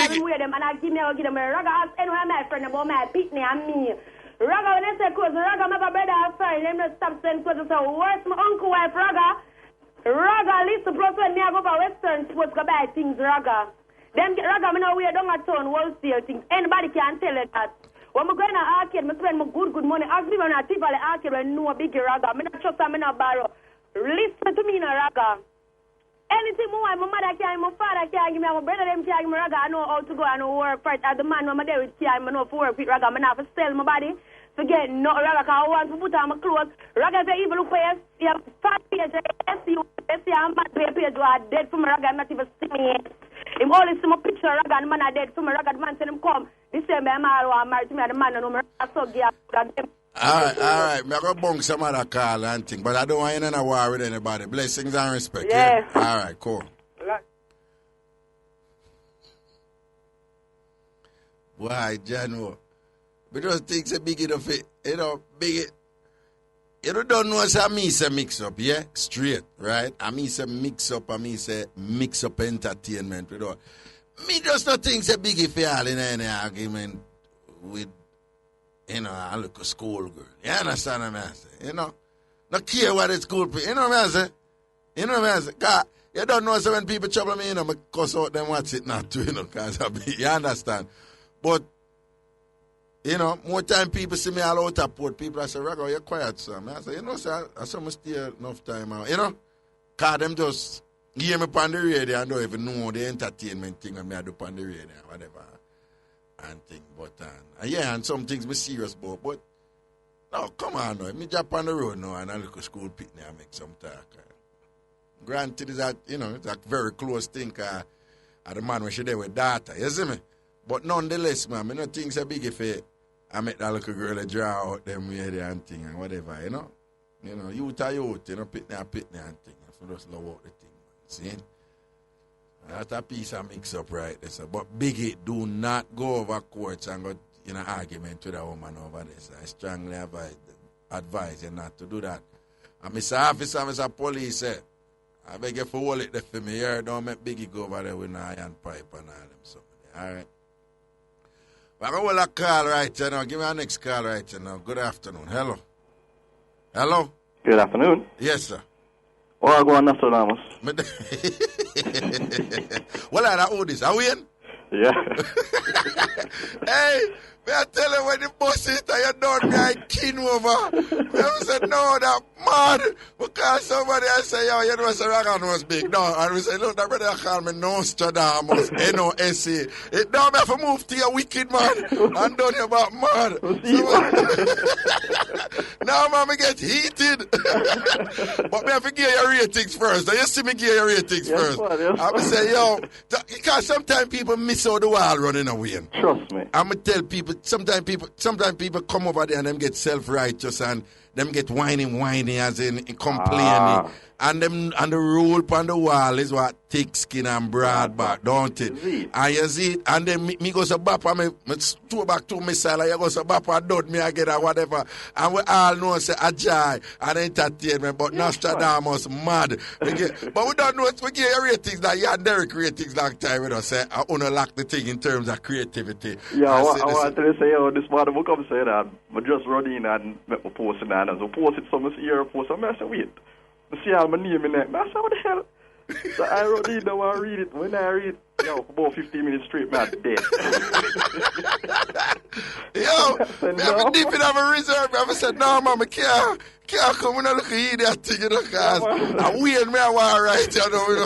I give them a Raga. Ask anyone my friend about my pitney and me. Raga, when I say clothes, Raga, my brother outside. Let me stop saying clothes. So, where's my uncle wife, Raga? Raga, listen, plus when me I go for Western sports, go buy things, Raga. Then, Raga, I know we don't have town wholesale things. Anybody can tell it that. When I go in an arcade, I spend my good money. Ask me when I tip the arcade when I know a big Raga. I don't trust them, I don't borrow. Listen to me, Raga. Anything more, my mother can't, my father can't give me, my brother them can't give me, Raga. I know how to go and work for it. As the man when I'm there with can't, I know how to work with Raga. I have to sell my body. Forget no, Raga, because I want to put on my clothes. Raga say, even look for your fat page, I'm bad page, you are dead for me, Raga. I'm not even seeing it. Him always see my picture, Raga, and the man are dead for me, Raga. The man said him come. December, I'm all married to me, and the man, and I'm so gay. All right. I'm going to bunk some other call and thing, but I don't want you to war with anybody. Blessings and respect. Yeah. All right, cool. Why, John? We just think it's a big enough, big. You don't know what I mean, say mix up, yeah? Straight, right? I mean, say mix up, mix up entertainment. Me just don't think it's a big if you all in any argument with, I look a school girl. You understand what I'm saying? Not care what the school people, you know what I'm saying? Because you don't know, so when people trouble me, I cuss out them what's it not to, because you understand? But, more time people see me all out of port, people I say, Raga, you're quiet, son. I say, sir, I saw me stay enough time out, because them just hear me on the radio and don't even know the entertainment thing I do on the radio, whatever, and thing. But, and some things be serious about, but No, come on now. Me jump on the road now and I look at school picnic and make some talk. Granted, it's a, it's a very close thing. The man when she there with daughter, you see me? But nonetheless, man, I don't think it's a big effect. I make that little girl draw out them way there and thing and whatever, youth are youth, picnic and thing. So just love out the thing, man. See? That's a piece of mix-up right there. So. But Biggie, do not go over courts and go in an argument with a woman over this. I strongly advise you not to do that. And Mr. Officer, Mr. Police, I beg you for hold it there for me here. Don't make Biggie go over there with an iron pipe and all them something. All right? But I'm going to hold a call right here now. Give me a next call right here now. Good afternoon. Hello. Hello? Good afternoon. Yes, sir. Oh, I go on Nostradamus. Well, I know this. Are we in? Yeah. Hey, may I tell you when the bus is that you don't get kin over? I said, no, that mad. Because somebody else say, yo, you know, say Ragan was big. No, and we say, look, that brother call me Nostradamus, N-O-S-E. It don't have to move to your wicked man. And don't you about mad. Now, man, me get heated. But me have to give your ratings first. You see me give your ratings first. I will say, yo, because sometimes people miss out the wall running away. Trust me. I'm going to tell people, sometimes people come over there and them get self-righteous and them get whiny as in complaining. And the rule on the wall is what thick skin and broad back, don't it? And you see it, and then me go so bap and me two back to me side, and you go so bap and dot me again or whatever. And we all know say a joy and entertainment, but Nostradamus mad. But we don't know, we give ratings that you and Derek ratings long time with us, say, I wanna lock the thing in terms of creativity. Yeah, I want to say, this morning, we come say that, I just run in and make my post in and so post it some here, post some, I say, wait. I see all my name in there. I said, what the hell? So I wrote it, now I read it. When I read, for about 15 minutes straight, man, dead. Yo, me have a deep in a reserve. I said, no, man, I can't come and look at that thing, because I weird me, I want to write,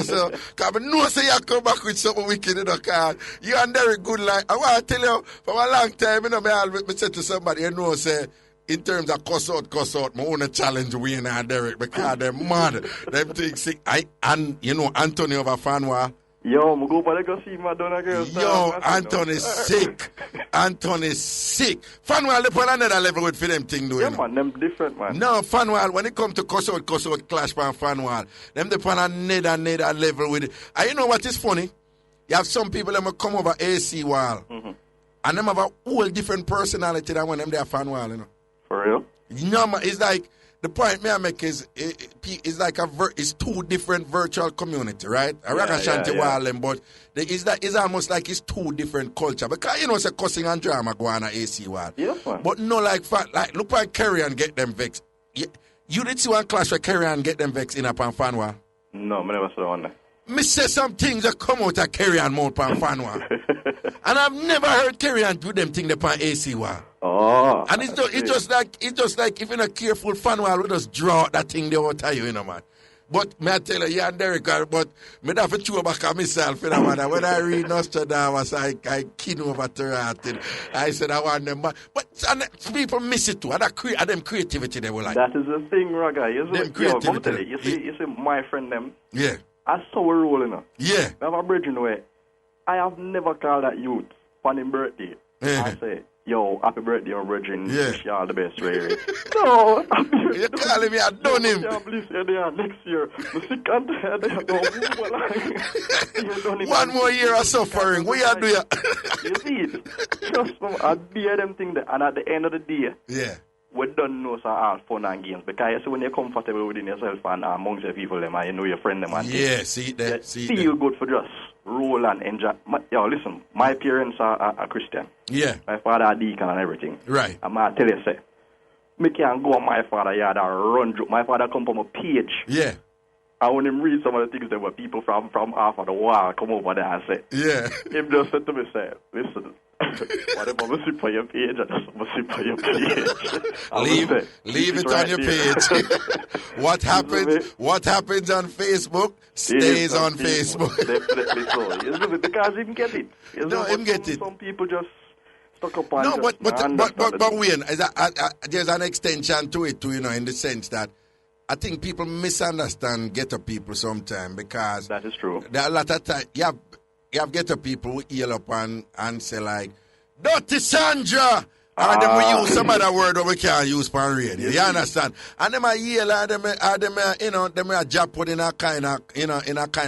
so, because I know say you come back with something wicked, because you are very good, like, I want to tell you, for a long time, I said to somebody, say, in terms of cuss out, I want to challenge Wayne and Derek because they're mad. Them things sick. Anthony over Fanwa. Yo, I go back to see Madonna girl. Yo, Anthony's sick. Anthony's sick. Fanwa live on another level with for them thing doing. Yeah, man, them different, man. No, Fanwa, when it come to cuss out, clash pan Fanwa, them they on another level with it. And you know what is funny? You have some people that come over AC wall. Mm-hmm. And them have a whole different personality than when them they are Fanwa, For real? It's like, the point me I make is, it's like it's two different virtual community, right? A Ragashanti wall, but it's almost like it's two different culture. Because, it's a cussing and drama go on a AC wall. Yeah, but no, like look like Kerry and get them vexed. You did see one clash where Kerry and get them vexed in a pan fan wall? No, I never saw one. Me say some things that come out of Kerry and mouth pan fan wall. And I've never heard Kerry and do them things upon AC wall. Oh. And it's just like if you're not careful, fan wall will just draw out that thing they out of you, man. But me I tell you, and Derek, but me have to chew back on myself, man. When I read Nostradamus, I keen over to it. I said I want them, but and people miss it too. And them creativity they were like. That is the thing, Raga. You see my friend them. Yeah. I saw a role in her. Yeah. I have a bridge in the way. I have never called that youth on his birthday. Yeah. I say, yo, happy birthday, my brethren. Yeah. Wish you all the best, Ray. No. You're calling me, I done him. Yeah, please say there next year. The sick and tired, they don't move. One more year of suffering. What you do? You see it? Trust me, I'd be them thing there. And at the end of the day, yeah, we don't know some all fun and games. Because you see, when you're comfortable within yourself and amongst your people, them, and you know your friend them. And yeah, see that. Feel good for just roll and enjoy. Listen, my parents are Christian. Yeah. My father a deacon and everything. Right. I'm going to tell you, say, me can't go on my father yard and run through. My father come from a page. Yeah. I want him read some of the things that were people from half of the world come over there and say. Yeah. Him just said to me, say, listen, whatever I see for your page, I just see for your page. Leave it on your page. What happens on Facebook stays on Facebook. Definitely so. Because him get it. No, him get it. Some people just stuck up on No, just but understand Wayne, there's an extension to it too, you know, in the sense that I think people misunderstand ghetto people sometimes because that is true. there are a lot of times you have ghetto people who yell up and say like, "Dirty Sandra," and then we use some other word that we can't use for radio. You understand? And them a yell and them a jab put in a kind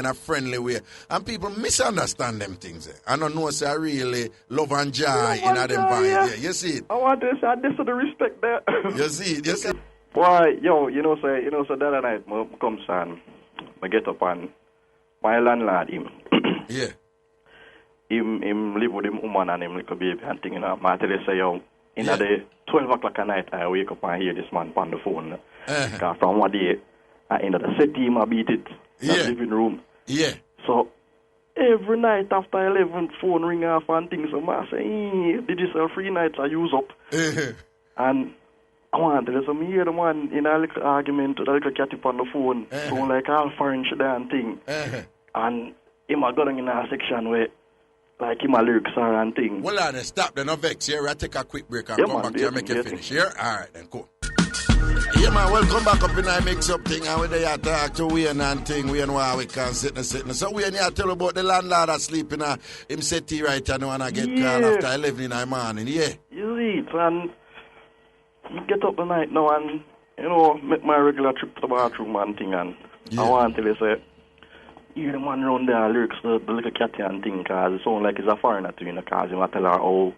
of friendly way, and people misunderstand them things. I don't know, say I really love and joy in them vibes. Yeah, you see it. I want to say this is the respect there. You see it. Boy, yo, you know, the other night, I come and I get up and my landlord, him. Yeah. Him live with him woman and him little baby and thing, you know. I tell you, say, yo, in the 12 o'clock at night, I wake up and hear this man on the phone. Because from one day, I ended up set him, I beat it in the living room. Yeah. So, every night after 11, phone ring off and things, so I say, did you sell 3 nights I use up? And I want to listen, hear the man in a little argument with a little cat on the phone, so like all foreign shit and thing. And him a going in a section where, like him a lyrics are and thing. Well, on, stop then, no vex here. I take a quick break and come back here, make it finish here. All right, then, cool. Yeah, man, welcome back up in our mix-up thing, and we're there to talk to Wayne and thing, Wayne why we can't sit. So Wayne, you tell about the landlord that's sleeping, him set right now and I get called after 11 in the morning, yeah. You see it, and get up the night now and, you know, make my regular trip to the bathroom and thing, and I want to say, hear the man around there lyrics the little cat and thing, because it sounds like he's a foreigner to you, because I tell her how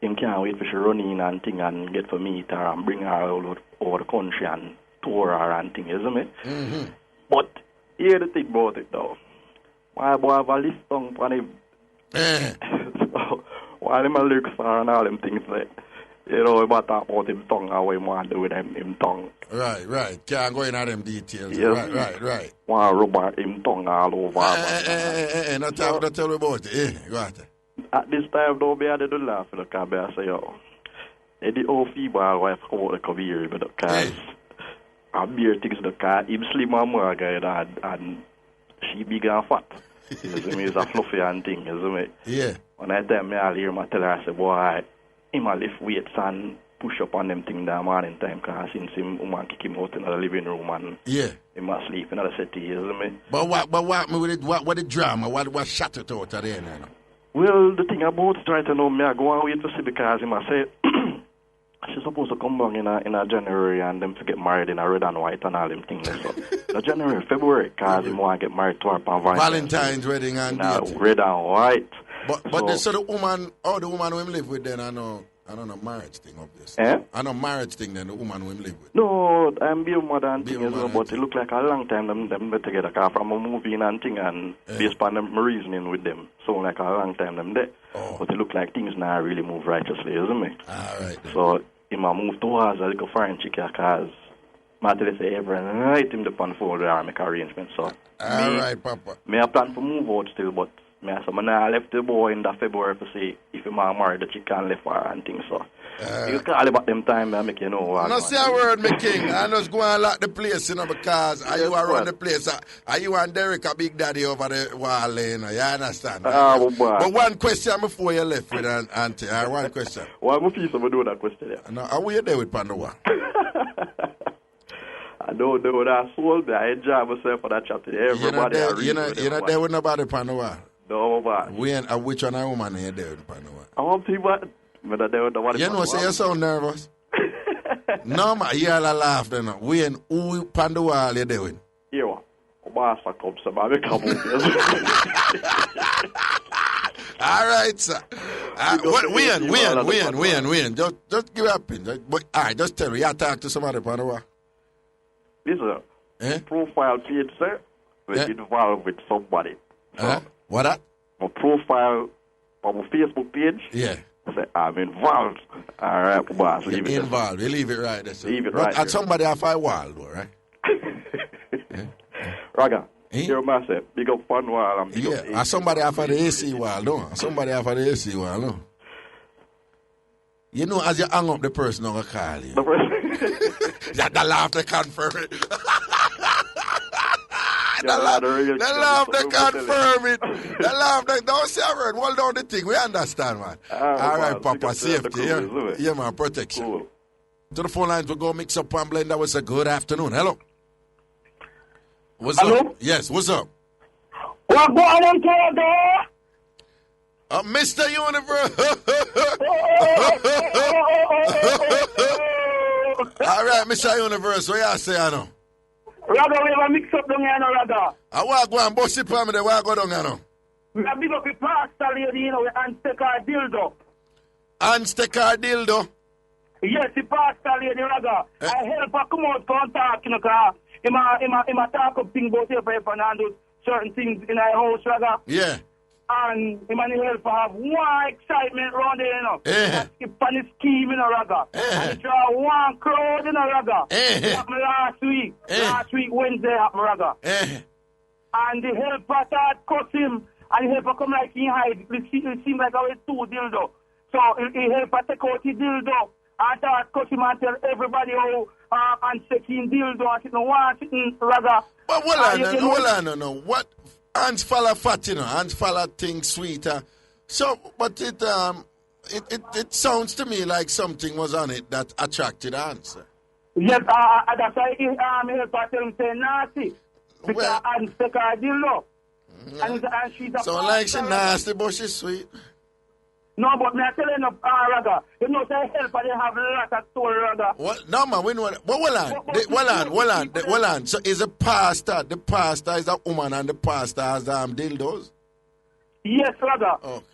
him can't wait for she run in and thing and get for meet her and bring her all over the country and tour her and thing, isn't it? Mm-hmm. But hear the thing about it though. My boy have a list song for him. So, while him a lyrics are and all them things like, you know, about talk about him tongue and what he want to do with him tongue. Right. Can't go into them details. Yes. Right. Want to rub him tongue all over. Not tell me about it. Go ahead. At this time, don't be able to laugh because I say, yo, the old female wife come out like a beer, because a beer things the car, him slim and more guy and she big and fat. You see me, it's a fluffy and thing, you see me? Yeah. When I tell me, I'll hear my tell her, I say, boy, him a lift weights and push up on them thing that morning time, because since him woman kick him out in the living room and him a sleep in the city, you see me? But what me with it, what the drama, what shut it out of there now? Well, the thing about it right now, me I go and wait to see, because him I say she's supposed to come down in a January and them to get married in a red and white and all them things. So January, February, because him want to get married to her on Valentine's wedding and red and white. But so the woman, the woman who him live with then, I don't know marriage thing obviously. I know marriage thing then, the woman who him live with. No, I'm being mother and thing as well, but it look like a long time them been together, because from a movie and thing and based on them reasoning with them, so like a long time them there. But it look like things now really move righteously, isn't it? Alright. So he might move towards a little foreign chick, because I tell you say every night him depend for the make arrangements. So alright, Papa. Me I plan to move out still, but I left the boy in the February to see if him married the chick and left her and things. So you call about them time and make you know. No say a word, me king. I just go and lock the place, you know, because are you around the place? Are you and Derek a big daddy over the wall, you know? You understand? But one question before you left with Auntie. One question. Why am I feel so do that question there? No, how are you there with Pandowa? I don't know that soul, but I enjoy myself for that chat today. Everybody you're not there with nobody Pandowa. No, man. Which one a woman are you there with Pandowa? I want people, but there with nobody. You know, say you sound nervous. No, man, you all laugh then. Who Pandowa are you there with? Here, Master comes, so I come All right, sir. Win. Just give up in. All right, just tell me. You talk to somebody, Pandowa. This is a profile page, sir. We're involved with somebody. So, what that? My profile on my Facebook page. Yeah. I say, I'm involved. All right, boss. Leave it involved. You leave it right there, sir. Leave it right there. Somebody off a wall, though, right? Raga, you're massive. Big up fun wall. And big up and somebody off of the AC wall, no? Somebody off of the AC wall, no? You know, as you hang up, the person will call you. The person? The laugh, they confirm it. The laugh they confirm it. The laugh they don't say a word. Hold down the thing. We understand, man. All right, Papa, safety. Yeah, man, protection. Cool. To the phone lines, we go Mix Up An Blenda. What's a good afternoon? Hello. What's Hello? up? Yes, what's up? What going on, Canada? Mr. Universe. All right, Mr. Universe, what y'all say, I know? Raga, we have a mix up down here, no, Raga. I want to go and bust it for me there. Where I go down here now? We have big up the pastor lady, you know, and take our dildo. And stick our dildo. Yes, the pastor lady, Raga. I help her come out and talk, you know, because he talk up things about help and do certain things in our house, Raga. Yeah. And he man help have one excitement around there, you know. Skip on his scheme, you know, Raga. And draw one crowd, you know, Raga. Happened last week, Wednesday, happened, Raga. And the helper start cut him, and the helper come like he hide. It seems like I was two dildo. So the helper take out his dildo, and start cut him and tell everybody how and second dildo, and sit no one sitting, Raga. But hold on, no. What? Ants fella fat, you know. Ants fella think sweeter. So, but it sounds to me like something was on it that attracted ants. Yes, that's why helper tell him say nasty. Because ants take her dildo. And she's a so like she nasty, but she's sweet. No, but me I tell you, Raga, you know, say helper, they have a lot of story, Raga. What? No, man, we know that. But hold on. So is the pastor is a woman and the pastor has dildos? Yes, Raga. Okay.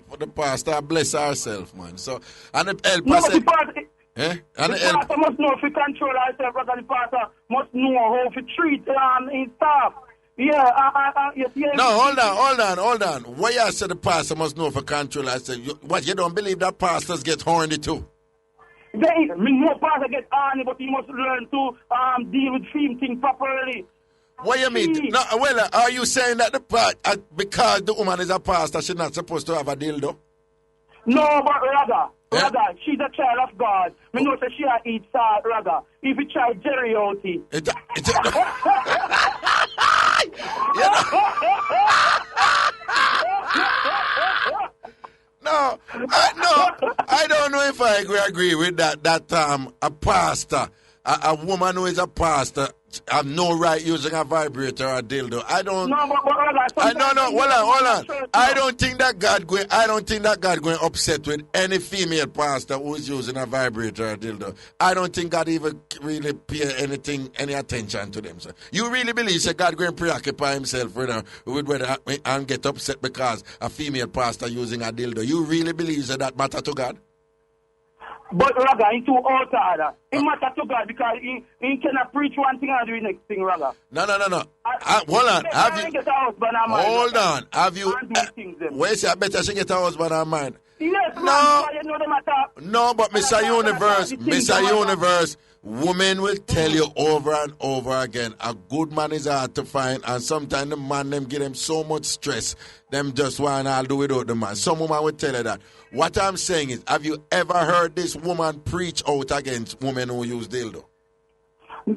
For the pastor, bless herself, man. So, and the helper No, said... the pastor... And the pastor must know if he control herself, Raga. The pastor must know how to treat his staff. Yeah, yes. No, hold on. Why you say the pastor must know for control? I said, what, you don't believe that pastors get horny too? No pastor get horny, but he must learn to deal with film thing properly. What you mean? No, well, are you saying that because the woman is a pastor, she's not supposed to have a dildo? No, but Raga, she's a child of God. Me know that she eat salt, Raga. If you try Jerry Oti. No, I don't know if I agree with that a pastor, a woman who is a pastor, have no right using a vibrator or a dildo. I don't. No, but hold on. I don't think that God going upset with any female pastor who's using a vibrator or a dildo. I don't think God even really pay any attention to them. So you really believe that God going preoccupy himself with whether and get upset because a female pastor using a dildo? You really believe that matter to God? But Raga, he too altered. It matter to God because he cannot preach one thing and do the next thing, Raga. No. Hold on. Have you? Where say I better she get a husband and mind? Yes, man. You know the matter. No, but Mr. Universe, women will tell you over and over again, a good man is hard to find, and sometimes the man them give them so much stress, them just want to do without the man. Some woman will tell you that. What I'm saying is, have you ever heard this woman preach out against women who use dildo?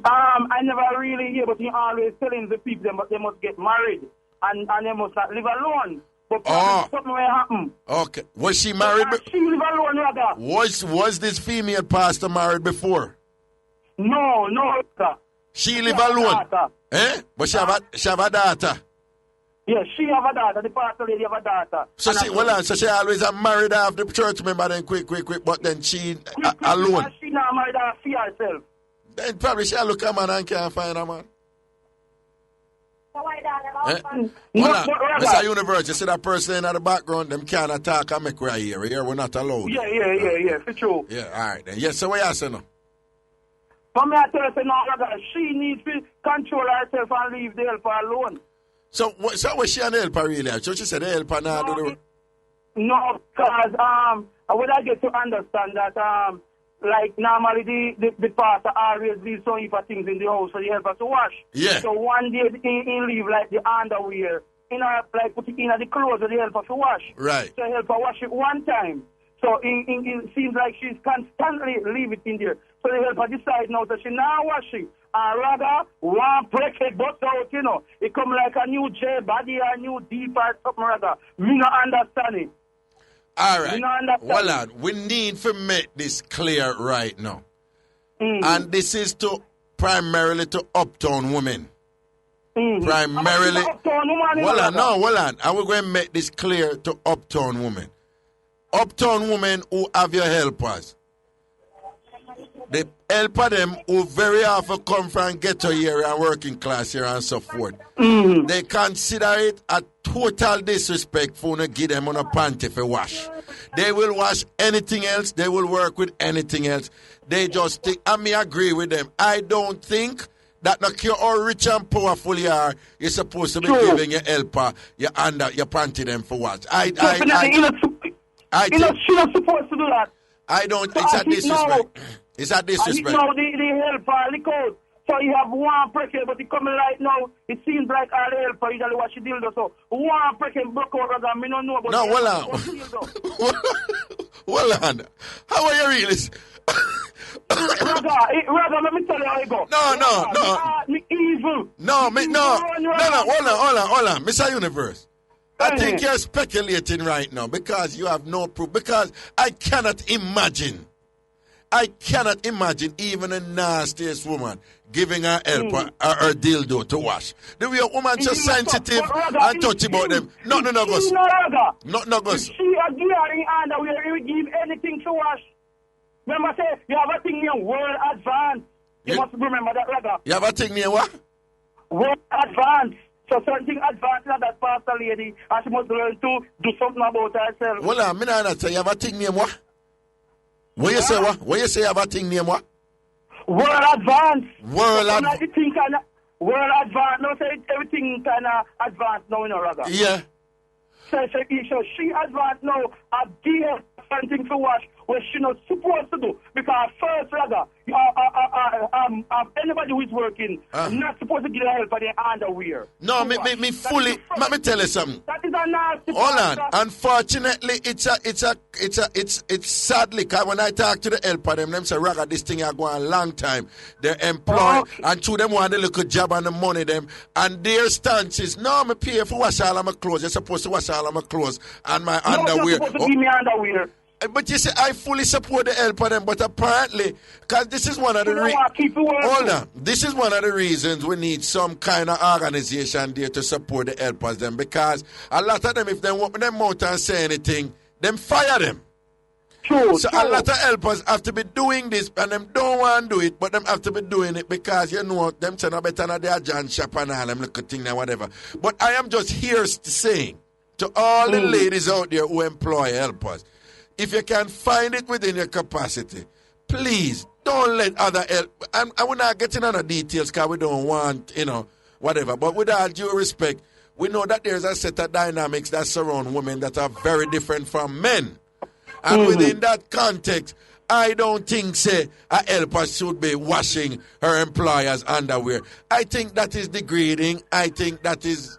I never really hear, but he always telling the people they must get married and they must not live alone. But something will happen. Okay. Was she married? She live alone, Raga. Was this female pastor married before? No, sir. She live alone? But she have a daughter? Yes, she have a daughter. The pastor lady have a daughter. So she always married after the church member, then quick, but then she alone. She not married she herself. Then probably she look a man and can't find a man. Mr. Universe, you see that person in the background, them can't attack and make right here. Here we're not allowed. Yeah, for sure. Yeah, all right then. Yes, so what you say now? But me I tell her, no, she needs to control herself and leave the helper alone. So was she an helper really? So she said the helper now do the... No, because when I get to understand that like normally the pastor always leaves some for things in the house for the helper to wash. Yeah. So one day he leave like the underwear, like put it in the clothes of the helper to wash. Right. So the helper wash it one time. So it seems like she's constantly leave it in there. So the helper decide now that she now wash it. Raga, one break it bust out, you know. It come like a new J body, a new deep or something, Raga. Me not understand it. All right. Well, on. We need to make this clear right now. And this is to primarily to uptown women. Primarily. Hold on. And we're going to make this clear to uptown women. Uptown women who have your helpers. The helper them who very often come from ghetto area and working class here and so forth. They consider it a total disrespect for to give them on a panty for wash. They will wash anything else. They will work with anything else. They just think, and me agree with them. I don't think that no care how rich and powerful you are, you're supposed to be giving your helper your panty them for wash. She's not supposed to do that. I don't. It's a disrespect. It's a disrespect. No, the helper, the code. So you have one person, but it coming right now. It seems like all the helper usually watch the dildo. So one person broke out, Raga. Me don't know about no, hold on. Hold on. How are you really? Raga, let me tell you how it go. No. Me evil. No. Hold on. Mr. Universe. I think you're speculating right now because you have no proof. Because I cannot imagine even a nastiest woman giving her helper her dildo to wash. The way a woman so sensitive and touchy about them. No, Gus. No, Gus. If she a gearing underwear, you give anything to wash. Remember, say, you have a thing named World Advance. You must remember that, Raga. You have a thing named what? World Advance. So something advanced like that pastor lady, and she must learn to do something about herself. Well, I'm not saying you have a thing named what? What you say what? What you say you have a thing named what? World Advance. World Advance. World Advance. No, say everything kind of advanced now, you know, Raga. Yeah. So she advanced now, a dear something to wash, what she not supposed to do. Because first, Raga, anybody who is working not supposed to give help for their underwear. No, me fully. Let me tell you something. That is a nasty. Hold on. Unfortunately, it's sadly because when I talk to the helper, them say, Raga, this thing are going a long time. They're employed and to them want a little job and the money them and their stance is no, me pay for wash all of my clothes. You're supposed to wash all of my clothes and my underwear. You're supposed to give me underwear. But you see, I fully support the help of them, but apparently, because this is one of the hold on, this is one of the reasons we need some kind of organization there to support the helpers them, because a lot of them, if they open their mouth and say anything, them fire them. True. A lot of helpers have to be doing this, and them don't want to do it, but them have to be doing it because, you know, them say no better than their John shop and all them little thing and whatever. But I am just here saying to all the ladies out there who employ helpers, if you can find it within your capacity, please don't let other help. I will not get into details because we don't want, whatever. But with all due respect, we know that there's a set of dynamics that surround women that are very different from men. And within that context, I don't think, say, a helper should be washing her employer's underwear. I think that is degrading. I think that is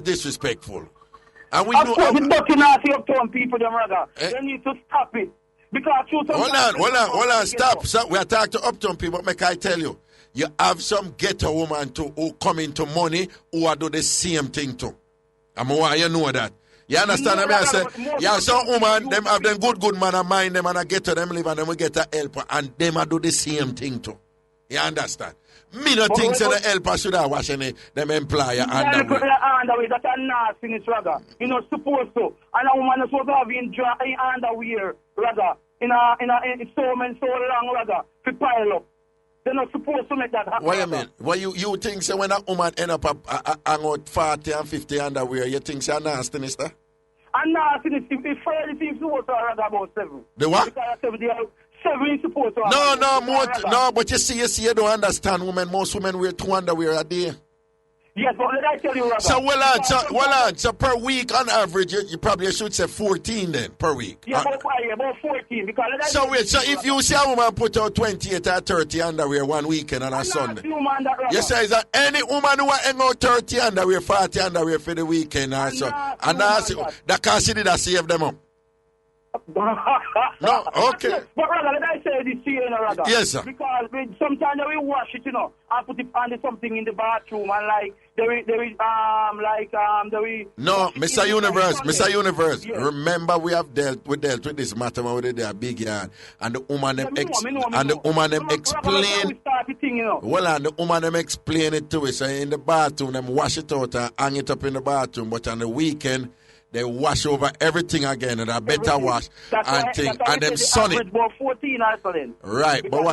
disrespectful. And we know. People, they need to stop it. Because hold on, stop. So we are talking to uptown people, but I tell you, you have some ghetto woman too who come into money who are do the same thing too. And why you know that. You understand what I say? Yeah, some woman, them have them good man and mind them and I get to them live and then we get a helper and them a do the same thing too. You understand? Me no think so the helper should have washing them employer underwear. That's a nasty, Raga. You know, supposed to. And a woman is supposed to have in underwear, Raga. In so long, Raga, to pile up. They're not supposed to make that happen. What you mean? What you think so when a woman end up hang out 40 and 50 underwear, you think so nasty, mister? And nasty, if 30 things supposed to have about 7. The what? Because 7 supposed to have. No, but you see, you don't understand women. Most women wear 2 underwear a day. Yes, but let I tell you, Raga. So per week on average, you probably should say 14 then per week. Yeah, about 14. Because so if you see a woman put out 28 or 30 underwear one weekend on a Sunday, you say is that any woman who hang out 30 underwear, 40 underwear for the weekend or so, and that's that consider that save them up. No, okay. But rather, let I say this here, rather. Yes, sir. Because sometimes we wash it, and put it under something in the bathroom, and like there is No, Mr. Universe. Yeah. Remember, we dealt with this matter with the Biggie and the woman them explain. Well, and the woman them explain it to us. So in the bathroom, them wash it out and hang it up in the bathroom. But on the weekend, they wash over everything again, and I better wash and them sun it. Right, but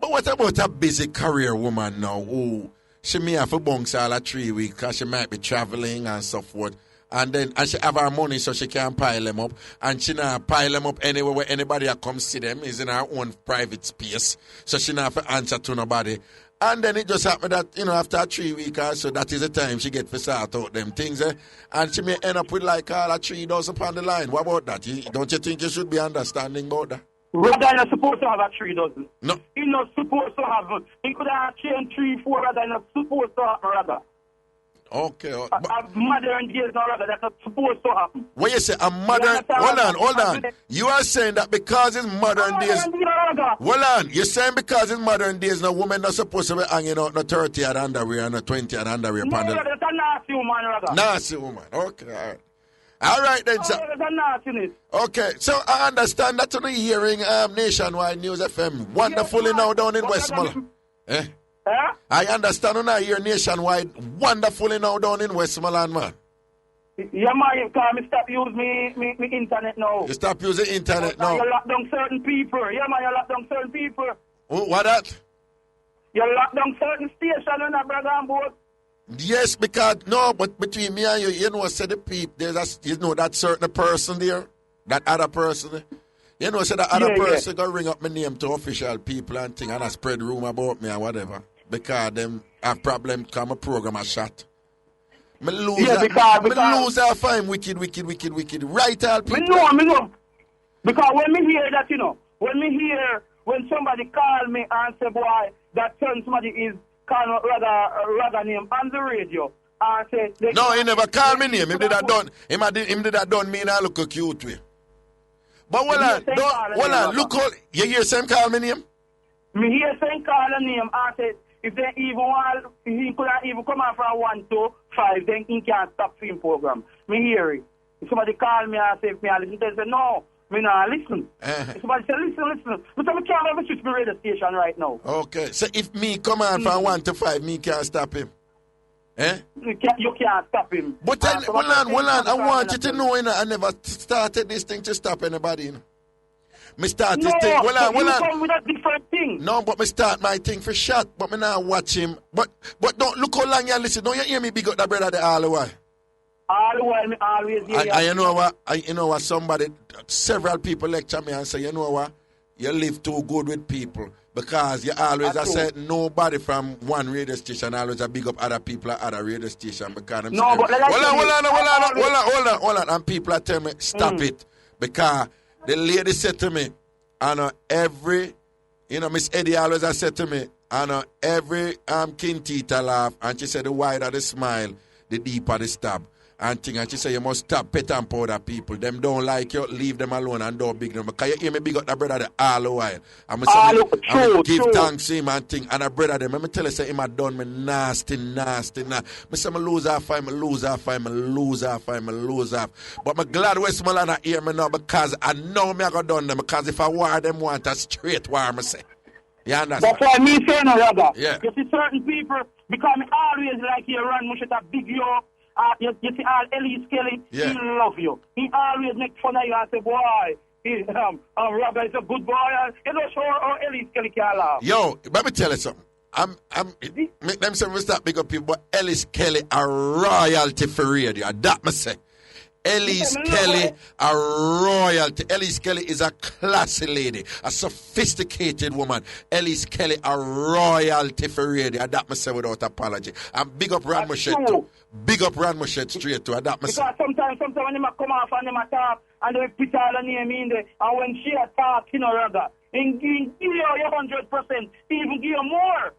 what about a busy career woman now who she may have a bunks all 3 weeks because she might be traveling and so forth, and she have her money so she can pile them up, and she not pile them up anywhere where anybody come see them is in her own private space, so she not have to answer to nobody. And then it just happened that, after 3 weeks or so, that is the time she get to sort out them things. And she may end up with like all 3,000 on the line. What about that? Don't you think you should be understanding about that? Rather not supposed to have a 3,000. No. He's not supposed to have. He could have chain 3, 4, rather not supposed to have rather. Okay. A modern days now, rather, that's not supposed to happen. When you say a modern... Hold on. You are saying that because it's modern days... Hold on. You're saying because it's modern days, no woman not supposed to be hanging out no 30 at underwear and no 20 at underwear. No, that's a nasty woman, rather. Nasty woman. Okay, all right. All right then, sir. That's a nastiness. Okay, so I understand that on the hearing Nationwide News FM wonderfully now down in Westmoreland. I understand on I hear Nationwide wonderfully now down in Westmoreland, man. Yeah, man, you can't stop using me internet now. You stop using internet now? You lock down certain people. Yeah, man, you lock down certain people. What that? You lock down certain stations on that brother and boat. Yes, because, but between me and you, say the people, there's that certain person there, that other person. Say that other person gonna ring up my name to official people and thing and I spread rumor about me and whatever. Because them have problem come a program a shot. Me lose I find wicked. Right all people. Me know. Because when me hear that, when somebody call me and say, boy, that certain somebody is called rather name on the radio. And say, no, he never called me name. Him did that done me and I look a cute way. But hold on, look how, you hear Sam call me name? Me hear Sam call a name and say, if they even want, he couldn't even come out from 1 to 5, then he can't stop film program. Me hear it. If somebody call me and say, if me I listen, they say, no, me not listen. If somebody say, listen. But I can't have a switch my radio station right now. Okay, so if me come out from 1 to 5, me can't stop him? You can't stop him. But hold on, I want you to know, I never started this thing to stop anybody, Me start this thing. Hold on. Come with a different thing. No, but me start my thing for shot, but me now watch him. But don't look how long you listen. Don't you hear me big up that brother all the while? All the while, me always hear you know what? Several people lecture me and say, you know what? You live too good with people. Because you always have said nobody from one radio station always a big up other people at other radio station. Because I'm hold on. And people are telling me, stop it. Because the lady said to me, every, Miss Eddie always has said to me, every king teeter laugh, and she said the wider the smile, the deeper the stab. And she said you must stop pet and powder people. Them don't like you, leave them alone and don't big them. Because you hear me big up that brother all the while. I'm give thanks to him and thing. And a brother them, let me tell you, say him had done me nasty. I say me lose half. But I'm glad Westmoreland are hear me now because I know me I got done them. Because if I war them want a straight war, I say. You understand? That's why me say no, brother. Yeah. You see certain people, because me always like you run much at a big yo. You see all Ellie Kelly, he love you. He always make fun of you and say, boy, Raga is a good boy. You know, sure how Ellie Kelly can laugh. Yo, let me tell you something. Make them say we start big up people, but Ellis Kelly a royalty for radio. That me say. Ellis Kelly a royalty. Ellis Kelly is a classy lady, a sophisticated woman. Ellis Kelly a royalty for radio. That me say without apology. And big up Ran Mushet too. Big up Ran Mushet straight to that me say. Because sometimes when they come off and they talk and they put all the name in there, and when she talk, Raga, and give you 100%, even give you more.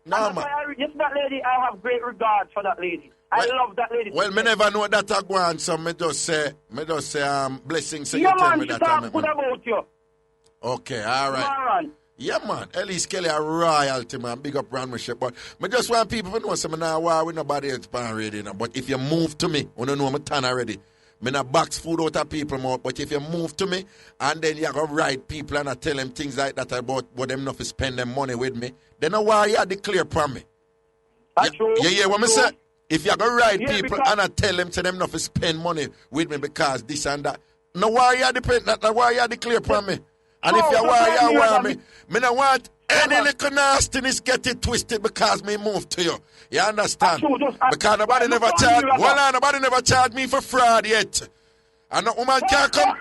No, man. Yes, that lady, I have great regard for that lady. I love that lady. Well, me never know that I go on, so me just say, blessings to Yeah, you tell man, me she that talk time. good about you. Okay, all right. Man. Yeah, man. Elise Kelly a royalty, man. Big up Ranmaship. But I just want people to know I'm not war with nobody else pan radio, you know. But if you move to me, I don't know I'm tan already. Me not box food out of people mouth, but if you move to me and then you go write people and I tell them things like that about what them not to spend them money with me, then no why you declare from me. That's true. Yeah, what me say? If you go write Yeah, people because- and I tell them to them not to spend money with me because this and that, no why you depend that why you declare from me. And if you want me no want any little nastiness get it twisted because me move to you. You understand? Because nobody never charged me for fraud yet. And the woman can't come.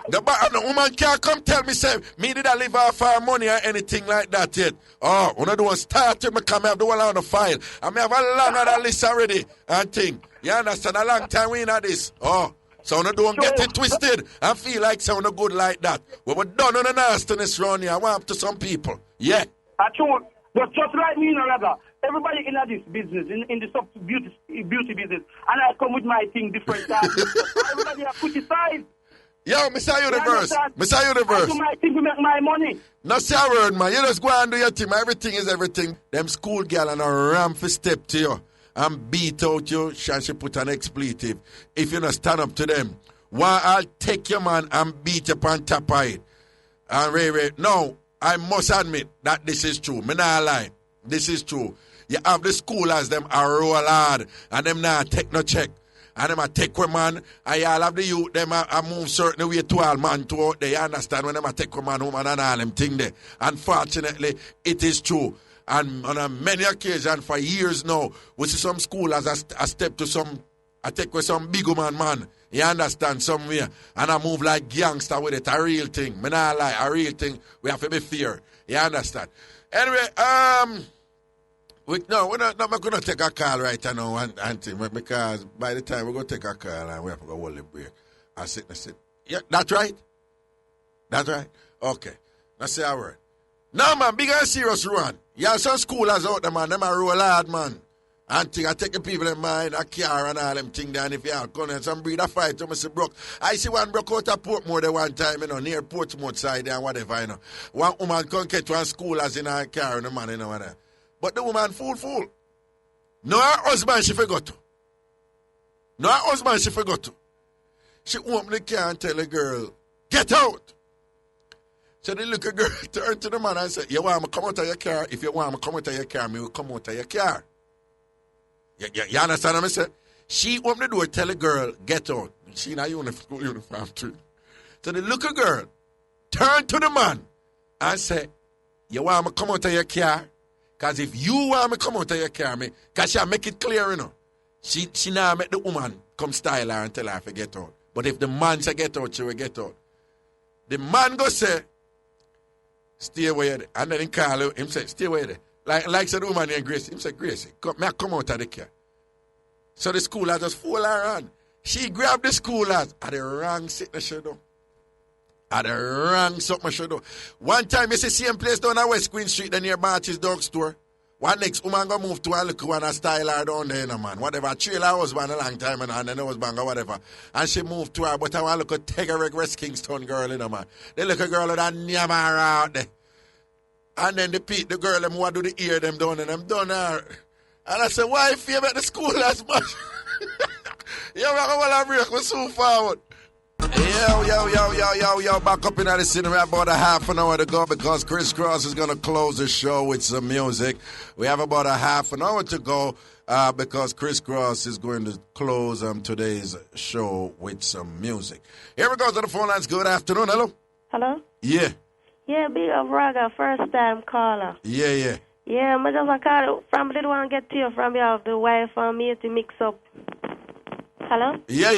The woman can't come tell me say me did I live off our money or anything like that yet. Oh, when I do one start to me come I have the one on the file. I may have a long other list already and thing. You understand? A long time we in at this. Oh. So no don't get it twisted and feel like sound good like that. We were done on the nastiness round here. I want to some people. Yeah. True. But just like me, Raga, everybody in this business, in the soft beauty business, and I come with my thing different times. Everybody have criticize. Yo, Mr. Universe. Mr. Universe. I do my thing to make my money. No say a word, man. You just go and do your thing. Everything is everything. Them school girl and a ram for step to you and beat out you, and she put an expletive. If you not stand up to them, why I'll take your man and beat you on top of it. And Ray, no, I must admit that this is true. Me not lie. This is true. You have the school as them a roll hard and them not take no check. And them a take one man, and y'all have the youth, them a move certain way to all man to out there. You understand? When them a take one man, woman and all them thing there. Unfortunately, it is true. And on many occasions, for years now, we see some school as a step to some, I take with some big man. You understand? Somewhere. And I move like gangster with it. A real thing. Me not lie. A real thing. We have to be fair. You understand? Anyway, we're not going to take a call right now, Auntie, because by the time we're going to take a call, and we have to go hold the break. I sit. Yeah, that's right? That's right? Okay. Let's say a word. No, man, big and serious run. You have some schoolers out there, man. Them are roll hard, man. And I take the people in mind, a car and all them things down. If you are going some breed a fight, you must broke. I see one broke out of Portmore the one time, near Portsmouth side and whatever, One woman can't get one schoolers in her car and the man, whatever. But the woman fool. No, her husband she forgot to. She opened the car and tell the girl, get out. So the little girl turned to the man and said, you want me to come out of your car? If you want me to come out of your car, me will come out of your car. You understand what I said? She opened the door, tell the girl, get out. She in a uniform too. So the little girl turned to the man and said, you want me to come out of your car? Because if you want me to come out of your car, because she'll make it clear, She now make the woman come style her and tell her to get out. But if the man say get out, she will get out. The man go say, stay away there. And then he call him say, stay away there. Like said the woman named Gracie. Him say, Gracie, come out of the car. So the schoolers just fool her on. She grabbed the schoolers at the wrong signature though. At the wrong something do. One time you see same place down at West Queen Street, the near March's dog store. One next woman go move to a look one and style her down there, man. Whatever, trailer husband a long time and then husband or whatever. And she moved to her, but I want to look at take a West Kingston girl, man. They look a girl with a nyama out there. And then the girl them who do the ear them down and them done her. And I said, why if you make the school as much? Yo, I break was so forward. Yo, back up in the scene. We're about a half an hour to go because Chris Cross is going to close the show with some music. We have about a half an hour to go because Chris Cross is going to close today's show with some music. Here we go to the phone lines. Good afternoon. Hello? Hello? Yeah. Yeah, big of Raga, first time caller. Yeah. Yeah, I just want to call from the one get to you from you, the wife and me to mix up. Hello? Yeah.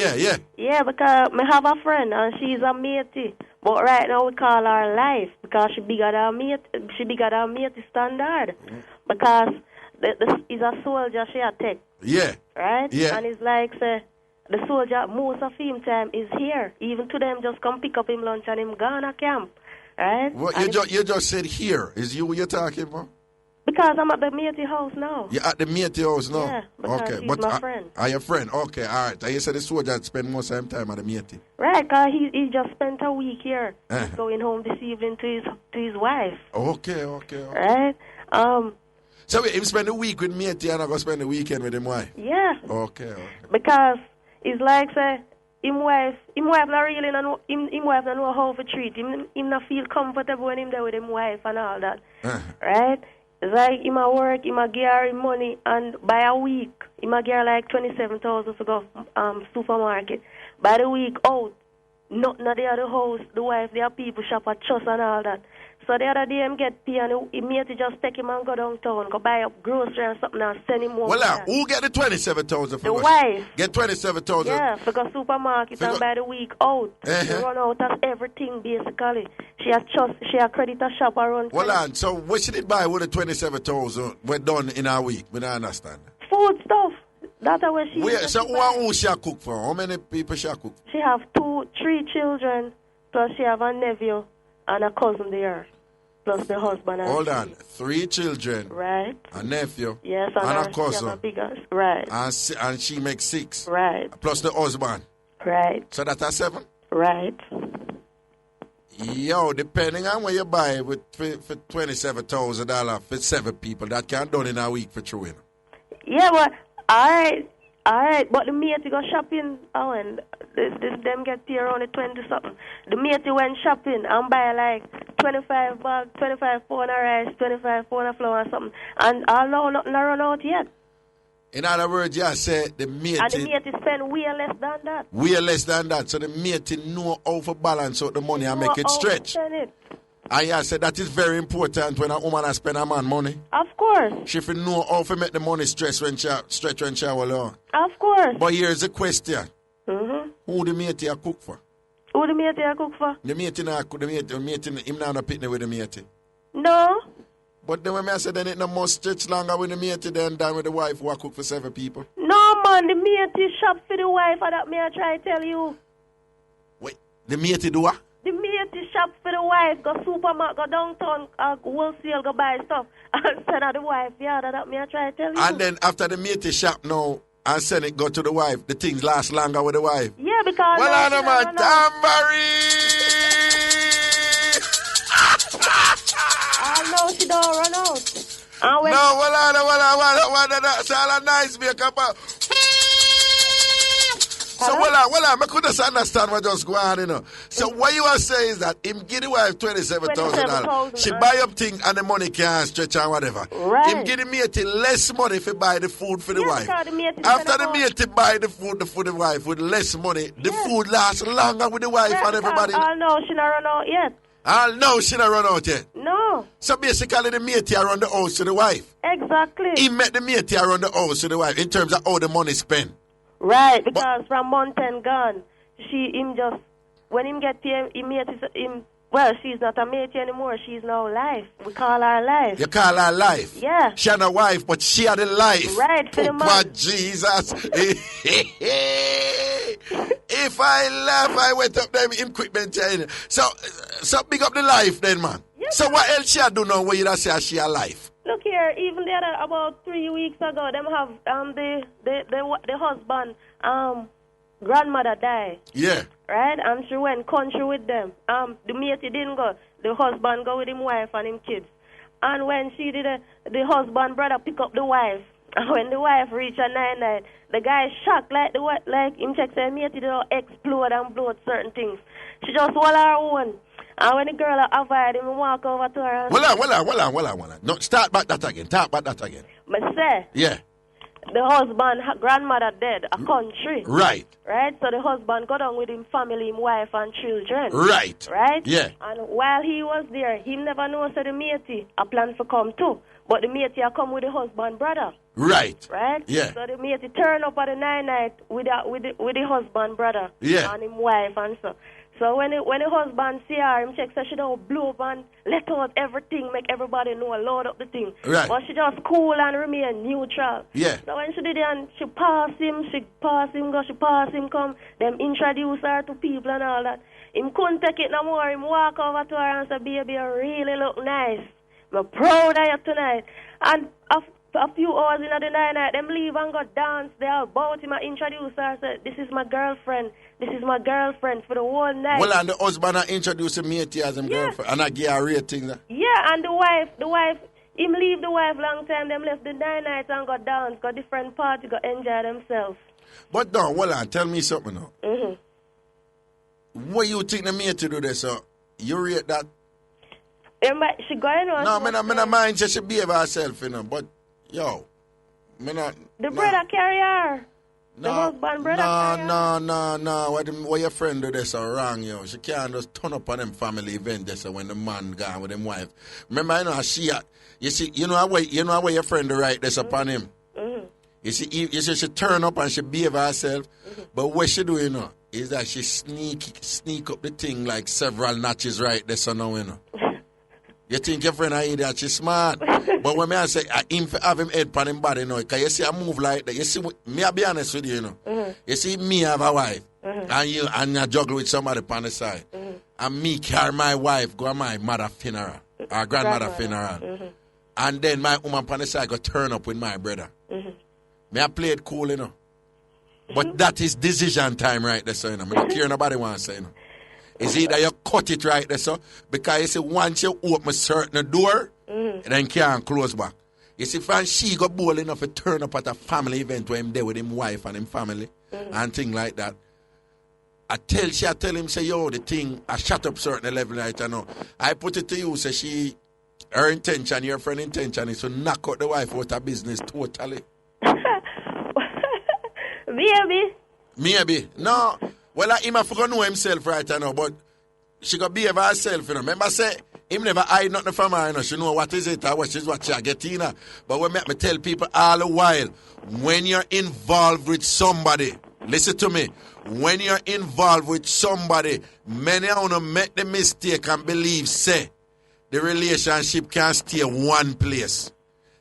Yeah, because I have a friend and she's a matey. But right now we call her life because she bigger than matey standard. Because is a soldier she a take. Yeah. Right? Yeah. And it's like say the soldier most of him time is here. Even to them just come pick up him lunch and him gone to camp. Right? Well, you just said here. Is you what you're talking about? Because I'm at the matey house now. You're at the matey house now? Yeah, because okay. he's my friend. Are your friend? Okay, all right. And you said the soldier spend most of his time at the matey? Right, because he just spent a week here. He's going home this evening to his wife. Okay. Right? So wait, him spend the week with matey and I go spend the weekend with him wife? Yeah. Okay. Because it's like, say, him wife not really know, him wife not know how to treat him. Him not feel comfortable when him there with him wife and all that. Right? It's like him a work, him a give her him money, and by a week, him a give her like 27,000 to go supermarket. By the week out, nothing at the other house, the wife, their people shop at trust and all that. So the other day him get pay and he made to just take him and go downtown, go buy up grocery and something and send him home. Well, who get the 27,000 for the wife. Get 27,000? Yeah, for go supermarket and by the week out. She run out of everything basically. She has credit a shop around. Well, so what she did buy with the 27,000 were done in a week? We don't understand. Food stuff. That's how she. So who she cook for? How many people she cook? She have 3 children, plus she have a nephew and a cousin there, plus the husband. And hold on, 3 children. Right. A nephew. Yes, and a cousin. Right. And she makes 6. Right. Plus the husband. Right. So that's 7. Right. Yo, depending on what you buy for $27,000 for 7 people, that can done in a week for true. Yeah, but all right, but the matey go shopping, and them get here around the 20-something. The matey went shopping and buy like 25 bags, 25 pound of rice, 25 pound of flour or something, and all now nothing run out yet. In other words, you said the matey... And the matey spend way less than that. Way less than that, so the matey know how to balance out the money and make it stretch. And you said that is very important when a woman has spend a man money. Of course. She should know how to make the money stretch when she alone. Of course. But here's the question. Mm-hmm. Who the matey a cook for? Who the matey a cook for? The matey not cook. The matey, him not pitney with the matey. No. But then when I said then it no must stretch longer with the matey than with the wife who a cook for 7 people. No man, the matey shop for the wife, and that me I try to tell you. Wait, the matey do what? The matey shop for the wife, go supermarket, go downtown, wholesale, go buy stuff, and send her the wife. Yeah, that me I try to tell you. And then after the matey shop now, and send it go to the wife, the things last longer with the wife. Yeah, because... Well, I know my Tambourine! I know she don't run out. No, well, that's all a nice makeup. So, I couldn't understand what just going on, you know. So, what you are saying is that him give the wife $27,000. She buy up things and the money can't stretch and whatever. Right. Him give the matey less money if he buy the food for the wife. After the matey buy the food for the wife with less money, the food lasts longer with the wife and everybody. I know she not run out yet. No, she not run out yet. No. So basically the matey around the house to the wife. Exactly. He met the matey around the house to the wife in terms of how the money spent. Right, because from month and gone, when him get here, well, she's not a matey anymore, she's now life. We call her life. You call her life? Yeah. She had a wife, but she had a life. Right, for the man. Jesus. If I laugh, I went up there in equipment. So big up the life then, man. Yes, so what else she do now where you say she a life? Look here, even the other, about 3 weeks ago, them have the husband, grandmother died. Yeah. Right? And she went country with them. The matey didn't go. The husband go with him wife and him kids. And when she did the husband brother pick up the wife. And when the wife reached a 9-9, the guy shocked like him check say matey don't explode and blow certain things. She just hold her own. And when the girl avoid him, walk over to her. Hold on. No, start back that again. But say. Yeah. The husband, her grandmother dead, a country. Right. Right? So the husband got on with him family, him wife and children. Right. Right? Yeah. And while he was there, he never knows that the matey a plan for come too. But the matey a come with the husband brother. Right. Right? Yeah. So the matey turn up at the night with the husband brother. Yeah. And him wife and so. So when the husband see her, him check, so she don't blow up and let out everything, make everybody know, load up the thing. Right. But she just cool and remain neutral. Yeah. So when she did it, and she pass him, come, them introduce her to people and all that. Him couldn't take it no more. Him walk over to her and say, baby, you really look nice. I'm proud of you tonight. And a few hours in the night, them leave and go dance. They all about him and introduce her. Said, this is my girlfriend. This is my girlfriend for the whole night. Well, and the husband introduced me to as his girlfriend. And I give her rating. Yeah, and the wife, him leave the wife long time. Them left the night and go dance, go different party, go enjoy themselves. But don't, hold on, tell me something now. Mm-hmm. What you think the mate to do this? So you rate that? She going on. No, I don't mind she behave herself, but yo, the brother carry her. The husband brother carry her. No. What your friend do this so wrong, yo. She can't just turn up on them family event this when the man gone with them wife. Remember, I know you see, you know where your friend do right this upon him. Mm-hmm. You see, she turn up and she behave herself, but what she do, is that she sneak up the thing like several notches right there, so now, You think your friend is that she's smart. But when I say, I have him head on him body, because you see I move like that. You see, me I be honest with you, You see me have a wife, and you juggle with somebody on the side. And me carry my wife, go to my mother funeral, or grandmother funeral. And then my woman on the side go turn up with my brother. Me I play it cool, But that is decision time right there, so, I don't care nobody wants to say, It's either you cut it right there, so, because you see, once you open a certain door, then can't close back. You see, if she got bold enough to turn up at a family event where I'm there with him wife and him family, and things like that, I tell him, say, yo, the thing, I shut up certain level right now. I put it to you, say, her intention, your friend's intention is to knock out the wife out of business totally. Maybe. No. Well, he might forget know himself right now, but she got behave herself, Remember, I say, him never hide nothing from her, She know what is it or what she get in. But when me tell people all the while, when you're involved with somebody, listen to me, when you're involved with somebody, many of them make the mistake and believe, say, the relationship can't stay one place.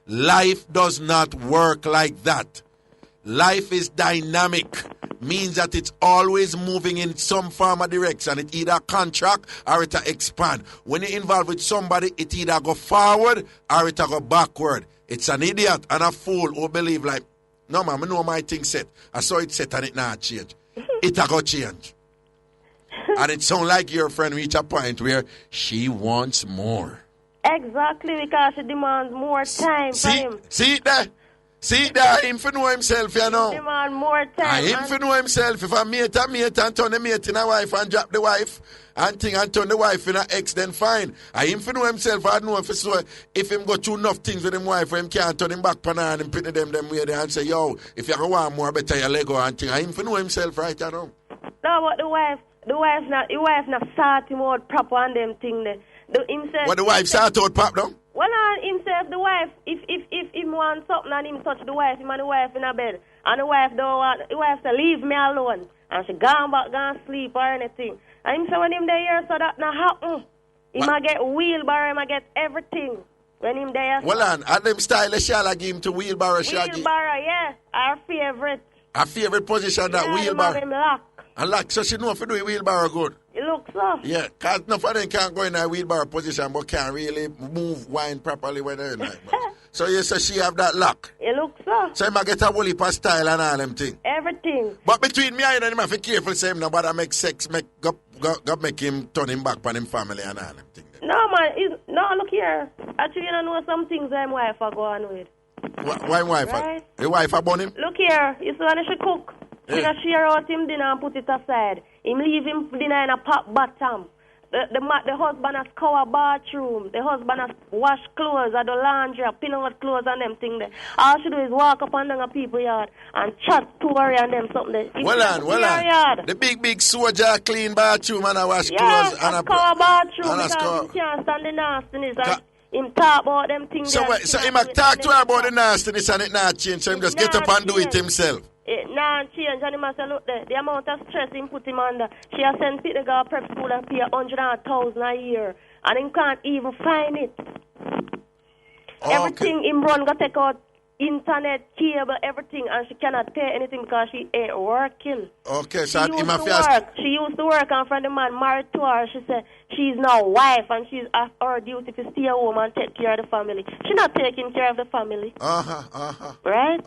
Life does not work like that. Life is dynamic, means that it's always moving in some form of direction. It either contract or it expand. When you're involved with somebody, it either go forward or it go backward. It's an idiot and a fool who believe like, no man, I know my thing set. I saw it set and it not change. It a go change. And it sound like your friend reach a point where she wants more. Exactly, because she demands more time from him. See that him for know himself, Demand more time. Him for know himself. If a mate and turn the mate in a wife and drop the wife and turn the wife in a ex, then fine. Him for know himself. I know if him go through enough things with him wife, him can't turn him back on her and him put them way there and say, yo, if you want more, better your Lego and thing. Him for know himself, right? No, but the wife not start him out proper on them thing there. What the wife start out pop down? Well, himself, the wife, if him want something and him touch the wife, him and the wife in a bed, and the wife don't want, the wife say, leave me alone, and she gone back, gone sleep or anything. And him say, when him there, so that not happen. He might get wheelbarrow, he might get everything when him there. Well, at them style, shall I give him to wheelbarrow, shaggy? Wheelbarrow, yeah, our favorite. Our favorite position, that wheelbarrow. Him lock. And lock, so she know if you do a wheelbarrow good. It looks so. Yeah, because enough of them can't go in a wheelbarrow position but can't really move wine properly when they're in it. So you say she have that lock? It looks so. So you might get a woolly per style and all them things? Everything. But between me and him, I have to be careful, say him nobody make sex, go make him turn him back on him family and all them things. No, man, look here. Actually, you don't know some things that my wife are going with. Why wife? Right? The wife about him? Look here, you see when she cook, she just share out him dinner and put it aside. Him leave him dinner in a pot bottom. The husband has cover bathroom. The husband has wash clothes or the laundry, pin out clothes and them thing there. All she do is walk up and down a people yard and chat story and them something there. Well on. The big soldier clean bathroom and a wash clothes and a cover bathroom because he can't stand the nastiness. Him talk about them things. So he might talk to her about the nastiness and it not change. So him just get up and do it himself. It not change, and he must say, look there, the amount of stress he put him under. She has sent people to go to prep school and pay 100,000 a year, and he can't even find it. Everything him run go take out internet, cable, everything, and she cannot pay anything because she ain't working. Okay, so She used to work, and from the man married to her, she said she's now wife, and she's her duty to stay home and take care of the family. She's not taking care of the family. Right?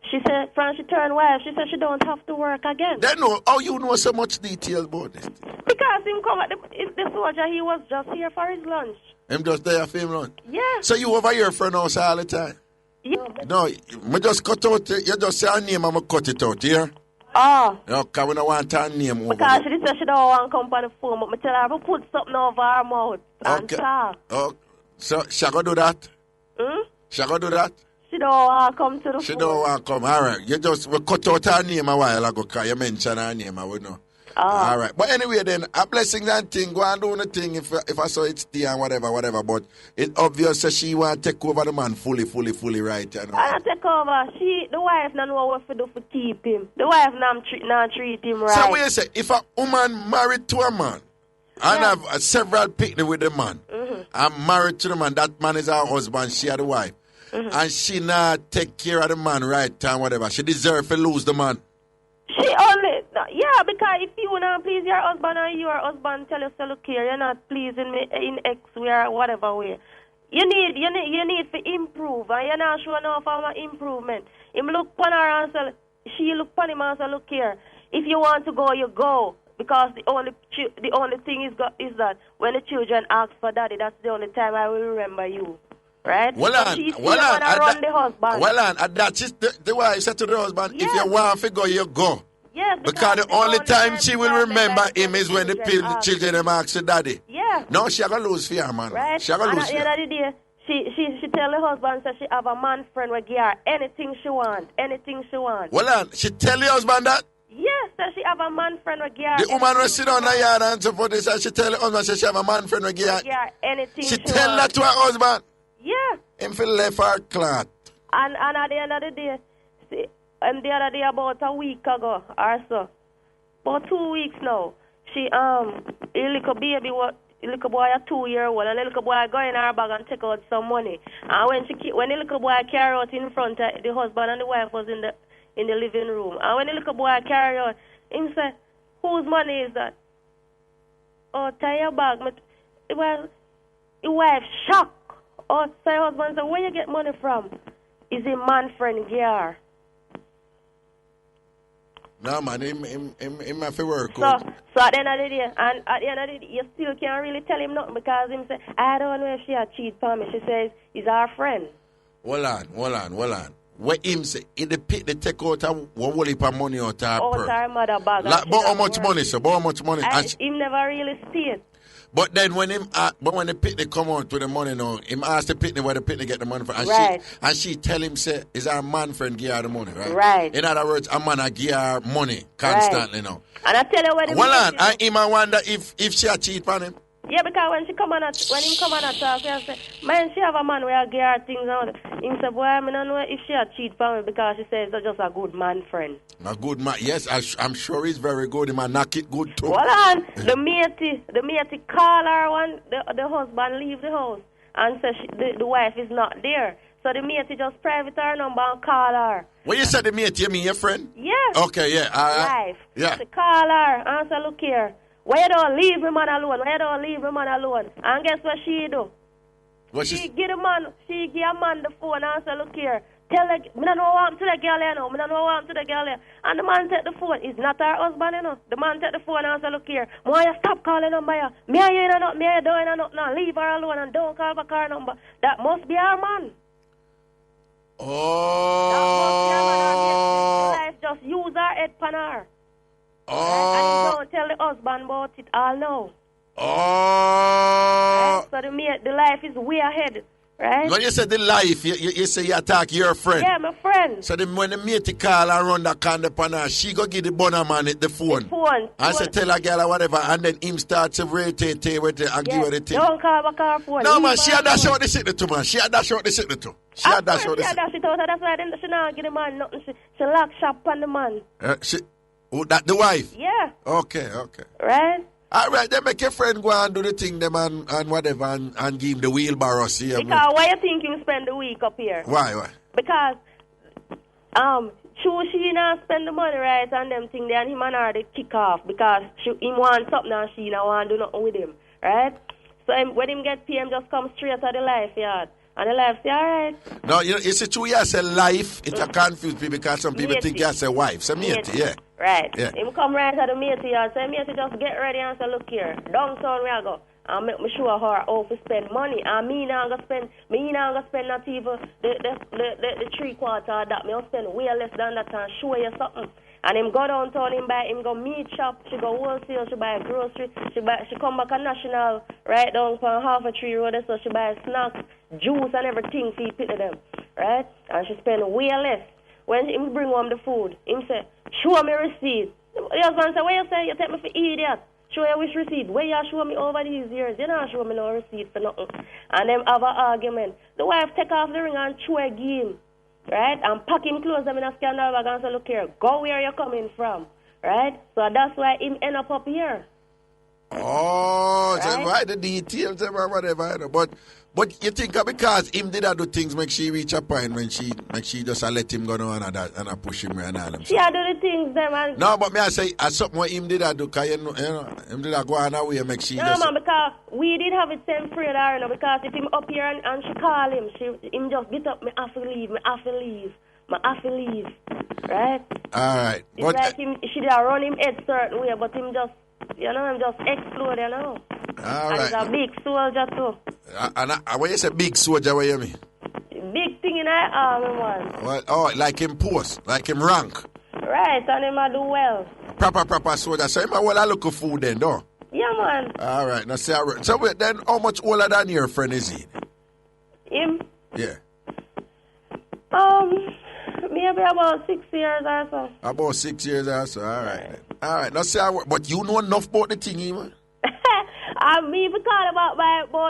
She said, from she turned wife, she said she don't have to work again. Then know how you know so much detail about this? Because him come at the soldier, he was just here for his lunch. Him just there for him lunch? Yeah. So you over here for us all the time? Yeah. No, me just cut out, you just say her name and I cut it out, here. Oh. No, because we don't want her name over because there. she said she don't want to come on the phone, but I tell her to put something over her mouth and talk. Oh, so she going to do that? She going to do that? She don't want to come to the phone. She don't want to come. All right. We cut out her name a while ago because you mentioned her name. I would know. All right. But anyway, then, a blessing and thing. Go and do the thing if I saw it's tea and whatever. But it's obvious that she want to take over the man fully, right? You know? I take over. The wife don't know what to do to keep him. The wife not treat him right. So what you say, if a woman married to a man and have several picnic with the man, and married to the man, that man is her husband, she are the wife, and she not take care of the man right time, whatever, she deserve to lose the man. She only, because if you not please your husband and your husband tell you, so look here, you're not pleasing me in X way or whatever way. You need to improve, and you're not showing off our improvement. Him look upon her and say, she look upon him and say, look here, if you want to go, you go. Because the only thing is that when the children ask for daddy, that's the only time I will remember you. Right? Well, that's just the wife said to the husband, if you want to go, you go. Yes, because the only time she will remember him is when the children ask for daddy. Yeah. No, she going to lose fear, man. Right? She going to lose fear. At the end of the day, she tell the husband that she have a man friend where give her anything she want. Well, she tell the husband that? Yes, that she have a man friend where give her the woman will sit on the yard and so forth, and she tell the husband that she have a man friend where give her anything she tell that to her husband? Yeah. Him feel left her clot. And at the end of the day, and the other day about a week ago or so, about 2 weeks now, she a little baby, a little boy a 2-year-old, and the little boy go in her bag and take out some money. And when the little boy carry out in front, the husband and the wife was in the living room. And when the little boy carry out, him say, whose money is that? Oh, tie your bag. Well, the wife shocked. Oh, so your husband said, where you get money from? Is a man friend here? No, man, him have to work. So at the end of the day, you still can't really tell him nothing because him say, I don't know if she had cheat for me. She says, he's our friend. Hold on. What him say, in the pit, they take out one whole heap of money out of her purse. Out her mother bag. Like, but how much money, sir? But how much money? Him never really stated. But then when the picnic come out with the money now, him ask the picnic where the picnic get the money from. And she tell him, say, is our man friend give her the money, right? Right. In other words, a man give her money constantly now. And I tell you what and him I wonder if she a cheat on him. Yeah, because when him come on a talk, he say, man, she have a man where I give her things and all that. He say, boy, I don't know if she a cheat for me because she says it's just a good man friend. A good man, yes, I'm sure he's very good. He might knock it good too. Hold on, the matey call her when the husband leave the house and say the wife is not there. So the matey just private her number and call her. When you say the matey, you mean your friend? Yeah. Okay, yeah. Wife. Yeah. She call her and say, look here. Why you don't leave the man alone? And guess what she do? She give a man the phone and say, look here, tell her, I don't know what happened to the girl here now. And the man take the phone. It's not her husband, you know. The man take the phone and say, look here, why you stop calling number here? Me and you not, me and you doing nothing now. Leave her alone and don't call back her number. That must be her man. Oh. That must be her man. The wife just use her head pan her. Oh. And you don't tell the husband about it all now. Oh. Right? So the life is way ahead, right? When you say the life, you say you attack your friend. Yeah, my friend. So when the mate call and run that kind of her, she go give the bonner man the phone. And say tell a girl or whatever, and then him start to rotate with it and give her the thing. Don't call back her phone. No, man, she had dash out the signal to man. She had dash out the signal to. She had dash out the signal. That's why she not give the man nothing. She lock shop on the man. That the wife? Yeah. Okay. Right? All right, then make your friend go and do the thing them and whatever and give him the wheelbarrow. See because why you think you spend the week up here? Why? Because She not spend the money right and them thing there, and him and her they kick off because him want something and she not want to do nothing with him, right? So when him get paid, him just come straight to the life yard. And the life say, alright. No, you know, it's a true, you say life, it's a confuse people because some people think you say wife. So matey, yeah. Right. Yeah. Him come right to the matey yard, say, matey just get ready and say, look here, downtown where I go. And make me show her how to spend money. And me not gonna spend not even the 3/4 of that. Me will spend way less than that and show you something. And him go downtown, him go meat shop, she go wholesale, she buy grocery, she come back a national, right down from half a tree road, so she buy snacks, juice and everything for pit of them, right? And she spend way less. When him bring home the food, him say, show me receipt. The husband say, what you say? You take me for idiot. Show you which receipt. Where you show me over these years? You don't show me no receipt for nothing. And them have an argument. The wife take off the ring and show a game. Right? And pack him clothes them in a scandal bag and say, look here, go where you're coming from. Right? So that's why him end up here. Oh, right? So why the details and whatever. But you think because him did do things make she reach a point when she just let him go on and I push him and all them. She do the things them and no, but me I say something what him did do because you know him did go on away make she no just man, because we did have it same afraid her, you know, because if him up here and she call him, him just get up, me have to leave. Right? Alright. It's but like him she did run him head certain way, but him just him just explode, you know. All and right. he's a big soldier too. And when you say big soldier, what you mean? Big thing in our army, man. Well, oh, like him post, like him rank. Right, and him a do well. Proper soldier. So him a well a look of food then, though. Yeah, man. All right. Now say, so wait, then how much older than your friend is he? Him? Yeah. Maybe about 6 years or so. About 6 years or so. All right. Then. All right. Now say, but you know enough about the thing, man. Me even call about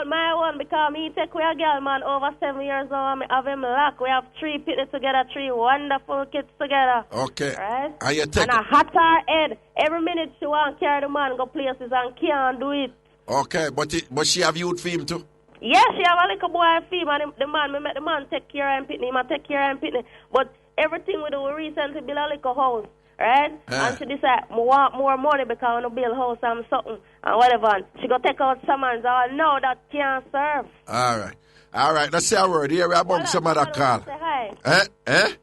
my one because me take with a girl man over 7 years old. I have him lock. We have 3 pitney together, 3 wonderful kids together. Okay. Right? And you take and I hot her head. Every minute she want to carry the man go places and can't do it. Okay, but she have youth for him too? Yes, she have a little boy fee, and the man, me make the man take care of him pitney, take care of him pitney. But everything we do, we recently build a little house. Right? And she decide, I want more money because I want to build a house and something and whatever. And she go take out some and say, no, that can't serve. All right. Let's say a word. Here we are bunk some other call. Say hi.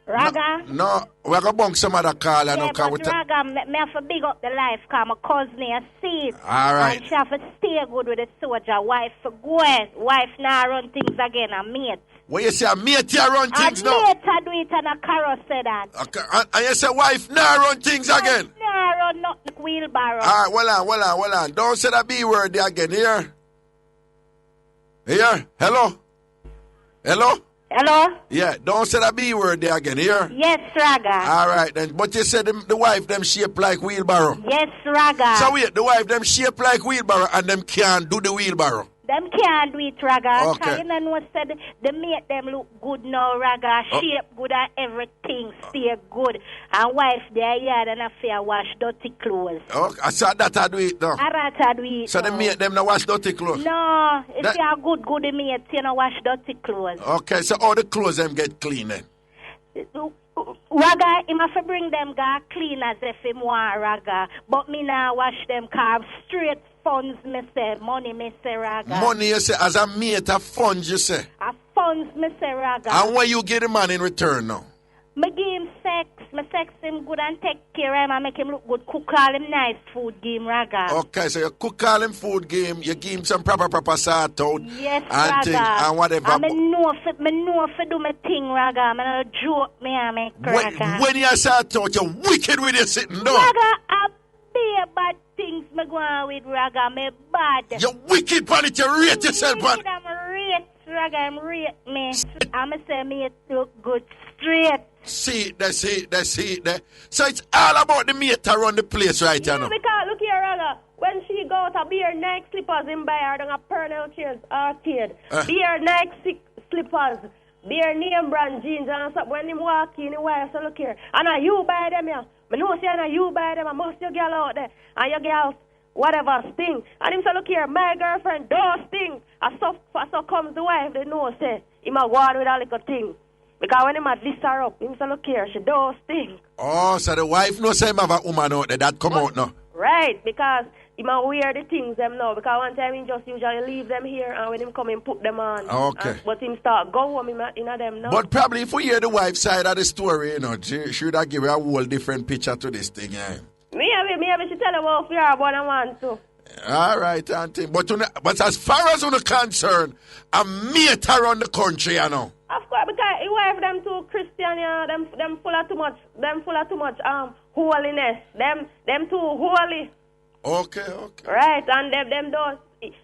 Raga? No, we're going to bunk some other call. Yeah, but Raga, me have to big up the life because my cousin is sick. All right. And she have to stay good with the soldier. Wife for good. Wife now run things again and mate. When you say a mate here run things now? A mate do it and a carrot say that. Okay. And you say wife now run things again? Now run nothing wheelbarrow. All right, well on. Don't say that B word there again. Here? Hello? Hello? Yeah, don't say that B word there again. Here? Yes, Raga. All right, then. But you said the wife, them shape like wheelbarrow. Yes, Raga. So wait, the wife, them shape like wheelbarrow and them can't do the wheelbarrow. Them can't do it, Raga. Okay. You know said they make them look good now, Raga. Shape good and everything stay good. And wife there yard and affair wash dirty clothes. Okay, so that I do it now. I do it. So they make them now wash dirty clothes? No, if you are good mate, you know wash dirty clothes. Okay, so all the clothes them get clean then? Raga, him have to bring them go clean as if him want, Raga. But me now wash them carbs straight funds, me say. Money, me say, Raga. Money, you say, as a mate, a funds, you say? A funds, me say, Raga. And what you get the man in return now? Me give him sex. Me sex him good and take care of him and make him look good. Cook all him nice food game, Raga. Okay, so you cook all him food game, you give him some proper sort out. Yes, and Raga. Thing, and whatever. And me know if do my thing, Raga. Me no joke me and make Raga. When you sort out, you're wicked with you sitting down. Raga, I be bad things me go on with, Raga. Me bad. You're wicked, man. You rate yourself, man. I'm rate, Raga. I'm rate me. I'm say me it look good straight. See it. So it's all about the mate around the place right now. Because look here, Raga. When she go out, bare Nike slippers in buy her down a Pernell Chairs arcade. Bare Nike slippers, bare name brand jeans and stuff. When him walk in, the wife say, look here. And you buy them, yeah. I know say you buy them. I must your girl out there. And your girl, whatever, sting. And him say, look here, my girlfriend don't sting. And so comes the wife, they know, say, him a go on with a little thing. Because when him a diss her up, him say, look here, she does thing. Oh, so the wife knows him have a woman out there that come out now. Right, because he might wear the things them now. Because one time he just usually leave them here and when him come and put them on. Okay. But him start go home in them now. But probably if we hear the wife side of the story, you know, she should have given a whole different picture to this thing, yeah. Me have she tell about fear about I want to. All right, auntie. But as far as you're concerned, I'm mate around the country, you know. Of course, because his wife them too Christian, yeah, them full of too much holiness. Them too holy. Okay. Right, and them those,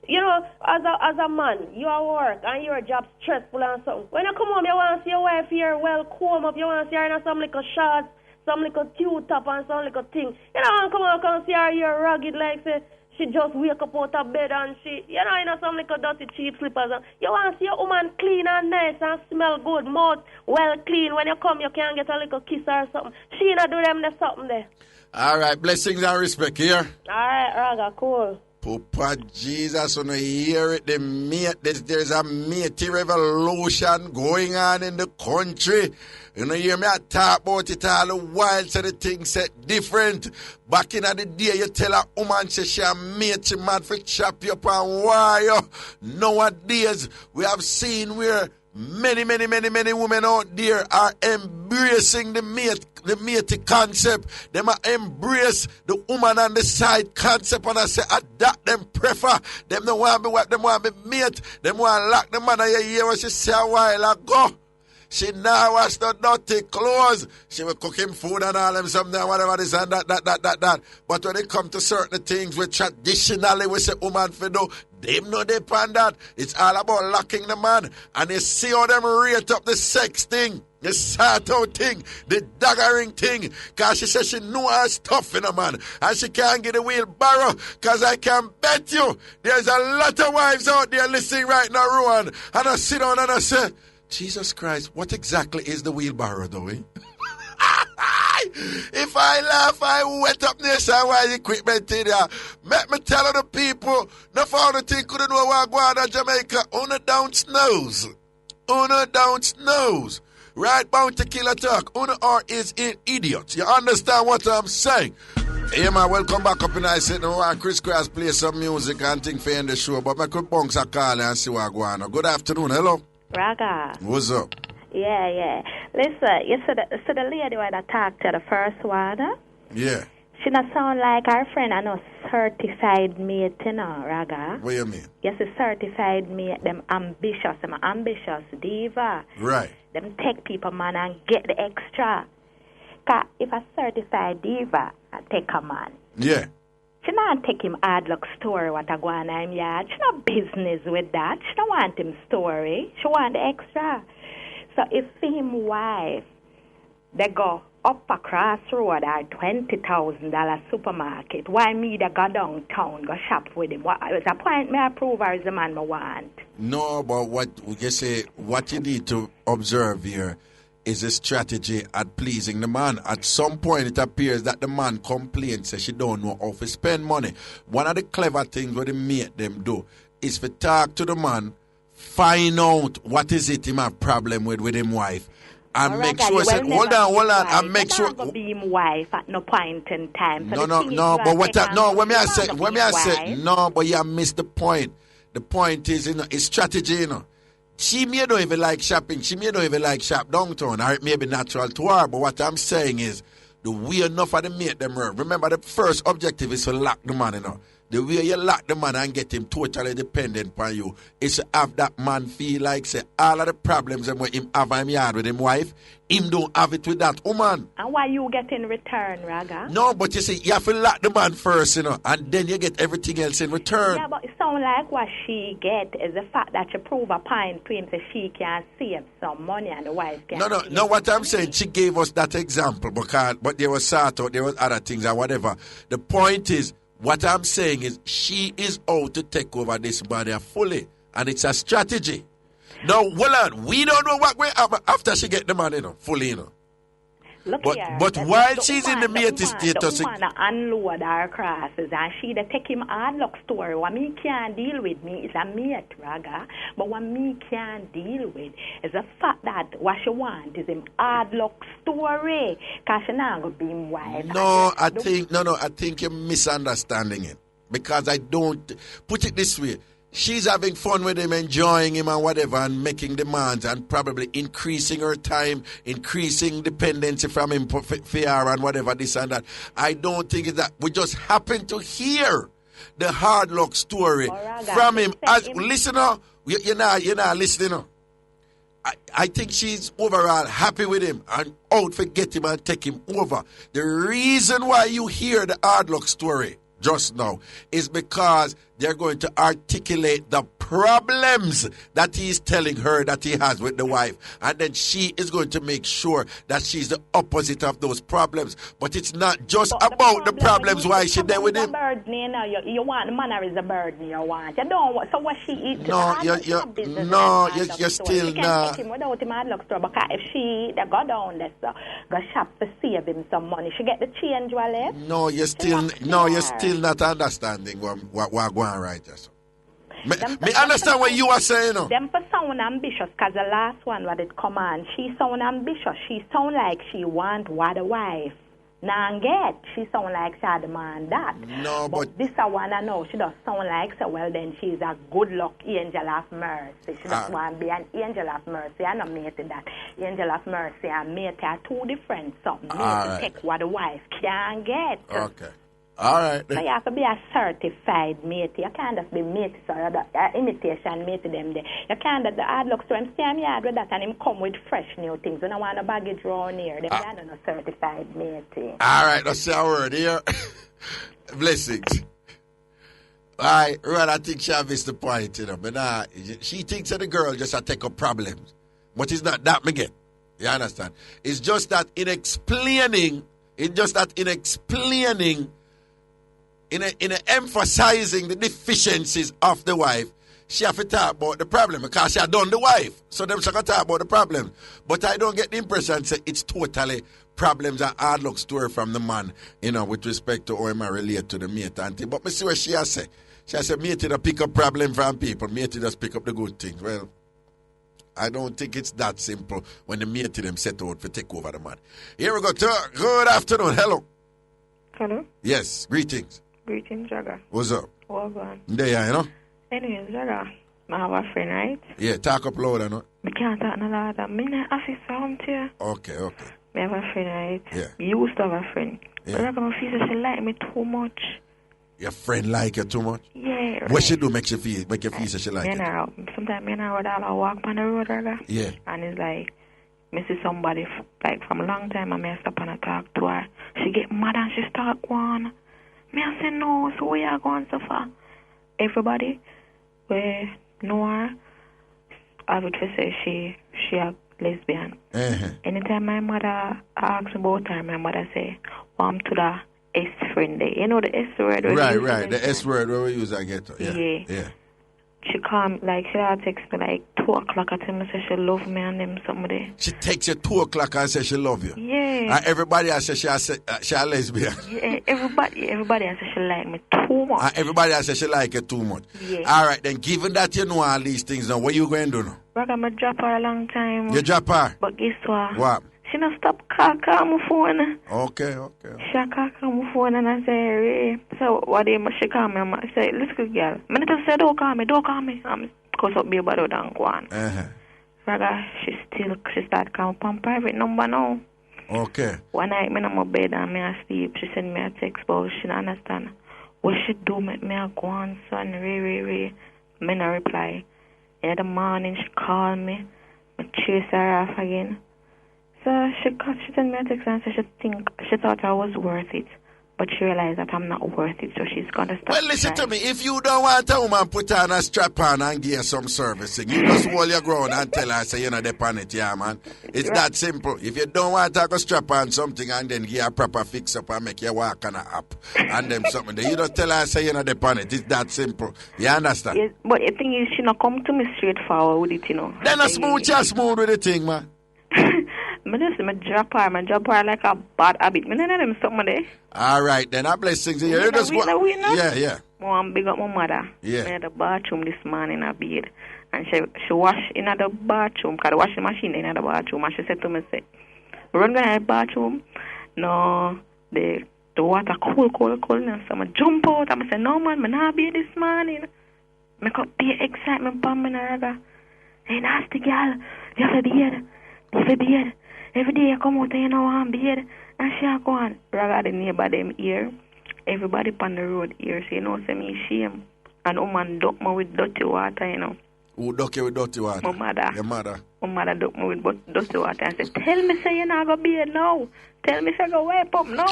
you know, as a man, your work and your job stressful and something. When you come home, you want to see your wife here well comb up. You want to see her in some little shorts, some little cute top and some little thing. You don't want to come out and see her here rugged like say she just wake up out of bed and she, you know, some little dirty cheap slippers. You want to see your woman clean and nice and smell good, mouth well clean. When you come, you can get a little kiss or something. She not do them there something there. All right, blessings and respect here. All right, Raga, cool. Papa Jesus, when you hear it, there's a matey revolution going on in the country. You know, hear me I talk about it all the while, so the things set different. Back in the day, you tell a woman she a mate, she mad for chop you up and wire. Nowadays, we have seen where many women out there are embracing the matey concept. They might embrace the woman on the side concept and I say adapt them prefer. Them don't want to be what them want to be mate. Them want to lock the man of your ear what she say a while ago. She now wash the dirty clothes. She will cook him food and all them something, whatever this and that. But when it come to certain things we traditionally we say woman for do, them no depend that. It's all about locking the man. And you see how them rate up the sex thing, the sort out thing, the daggering thing. Because she says she know her stuff in a man. And she can't get a wheelbarrow. Because I can bet you there's a lot of wives out there listening right now, Rowan. And I sit down and I say, Jesus Christ, what exactly is the wheelbarrow doing? If I laugh, I wet up nationwide equipment in there. Let me tell the people, no for the thing couldn't know what going on in Jamaica. Una don't knows. Right, bound to kill a talk. Una or is an idiot. You understand what I'm saying? Hey man, welcome back up in I said no one Chris Cross play some music and think for end the show, but I could bounce a call and see what going on. Good afternoon, hello. Raga. What's up? Yeah. Listen, you said the lady when I talked to the first one. Yeah. She not sound like her friend. I know certified mate, you know, Raga. What you mean? Yes, a certified mate. Them ambitious diva. Right. Them take people, man, and get the extra. Cause if a certified diva, I take a man. Yeah. She not take him hard luck story what I go on in yard. She not business with that. She don't want him story. She want the extra. So if him wife, they go up across road at $20,000 supermarket, why me they go downtown, go shop with him? What is the point me approve or is the man me want? No, but what you say, what you need to observe here is a strategy at pleasing the man. At some point, it appears that the man complains, says she don't know how to spend money. One of the clever things what they make them do is to talk to the man, find out what is it him have problem with him wife, and make sure, say, hold on, and make sure. Not be him wife at no point in time. So no, but what when I say, no, but you missed the point. The point is, it's strategy, She may not even like shopping. She may not even like shop downtown. Or it may be natural to her. But what I'm saying is, the way enough of the mate them work. Remember, the first objective is to lock the man, The way you lock the man and get him totally dependent on you is to have that man feel like, say, all of the problems that him have in yard with him wife, him don't have it with that woman. And why you get in return, Raga? No, but you see, you have to lock the man first, and then you get everything else in return. Yeah, but it sounds like what she get is the fact that she prove a point to him so she can save some money and the wife can. No, what I'm saying, she gave us that example, but there was sort out, there was other things or whatever. The point is, what I'm saying is, she is out to take over this body fully, and it's a strategy. Now, hold on, we don't know what will happen after she get the money, fully, Look but here. but while she's in the matey status, the woman unload her crosses and she they take him hard luck story. What me can't deal with me is a mate, Raga. But what me can't deal with is the fact that what she want is him hard luck story. Cause she not gonna be him wife. I think you're misunderstanding it. Because I don't put it this way. She's having fun with him, enjoying him and whatever, and making demands and probably increasing her time, increasing dependency from him for her and whatever, this and that. I don't think it's that. We just happen to hear the hard luck story from him. Listener, you're not listening. I think she's overall happy with him and out to get him and take him over. The reason why you hear the hard luck story just now is because they're going to articulate the problems that he's telling her that he has with the wife, and then she is going to make sure that she's the opposite of those problems. But it's not just about the problems why she's there with him. You want the manner is a burden you want. You don't want, so what she eat? You're still not. Take him without him hard luck store, because if she they go down there, so go shop to save him some money, she get the change while left. You're still not understanding what going on right there. So. Me understand what you are saying. Them for sound ambitious, because the last one what it come on, she sound ambitious. She sound like she want what a wife. Now get. She sound like she demand that. No, but this I wanna know. She does sound like so well then she's a good luck angel of mercy. She just want to be an angel of mercy. I not mate that. Angel of mercy and mate are two different something. Mate take what a wife can get. Okay. All right. So you have to be a certified mate. You can't just be mate, so imitation mate to them there. You can't just the hard luck, so I'm staying yard with that and him come with fresh new things. You don't want a baggage around here. Them are not certified mate. All right, that's our word here. Blessings. All right, right, I think she has missed the point, but she thinks that the girl just take up problems. But it's not that, me get. You understand? It's just that in explaining, in emphasizing the deficiencies of the wife, she have to talk about the problem because she had done the wife. So them she can talk about the problem. But I don't get the impression that it's totally problems and hard luck story from the man, with respect to how I relate to the mate and thing. But me see what she has said. She has said, mate don't pick up problem from people, mate just pick up the good things. Well, I don't think it's that simple when the mate them set out to take over the man. Here we go. Good afternoon. Hello. Hello. Yes. Greetings. Greetings, Jaga. What's up? What's on? There, Anyways, Jaga, I have a friend, right? Yeah, talk up louder, no? I can't talk no louder. I'm in the office around here. Okay. I have a friend, right? Yeah. You used to have a friend. Yeah. But I don't feel she like me too much. Your friend like you too much? Yeah. Right. What she do make you feel so she like you? Sometimes me and her would all walk on the road, Jaga. Yeah. And it's like, me see somebody like from a long time and I stop and I talk to her. She get mad and she start going. Me I say no, so we are going so far. Everybody we know her, I would say she a lesbian. Uh-huh. Anytime my mother asks about her, my mother say, I'm to the S friend there. You know the S word? Right, the S word where we use that ghetto. Yeah. She come, she text me 2 o'clock and tell me say she love me and them somebody. She texts you 2 o'clock and say she love you? Yeah. And everybody else say she a lesbian? Yeah, everybody else say she like me too much. And everybody else say she like you too much? Yeah. All right, then given that you know all these things now, what you going to do now? Rock, I'm a drop her a long time. You drop her? But guess what? What? She don't stop calling my phone. Okay. She call my phone and I say, hey. So what day she call me? I say, listen, girl. I just say, don't call me. I'm cause up me about that one. Raga, she start calling on private number now. Okay. One night, I'm in my bed and I sleep. She send me a text, but she don't understand. What she do make me go on, son, re. I not reply. In the morning, she call me. I chase her off again. So she sent me a text and said she thought I was worth it. But she realized that I'm not worth it, so she's going to stop. Well, listen to me. If you don't want a woman put on a strap on and give her some servicing, you just hold your ground and tell her, say, you're not depend it, yeah, man. It's that simple. If you don't want to strap on something and then give her a proper fix up and make you walk on a app and them something, you just tell her, say, you're not depend it. It's that simple. You understand? Yes, but the thing is, she not come to me straightforward with it, Then a smooth with the thing, man. I drop her like a bad habit. I know them something there. All right, then. I blessings in you. You just go. Yeah. I'm big up my mother. Yeah. I had the bathroom this morning in a bed. And she washed in the bathroom, because the washing machine in the bathroom. And she said to me, run to the bathroom. No, the water cool. And so I jump out. I said, no, man, I'm not be this morning. I got be excitement for me. Hey, nasty girl, you have a beard. Every day you come out and you know I'm beard. And she go on. Raga the neighbor them here. Everybody on the road here, so you know, say me shame. And woman duck me with dirty water, you know. Who duck you with dirty water? My mother. Your mother? My mother duck me with dirty water and said, tell me say you're not going to be now. Tell me say go wipe up now.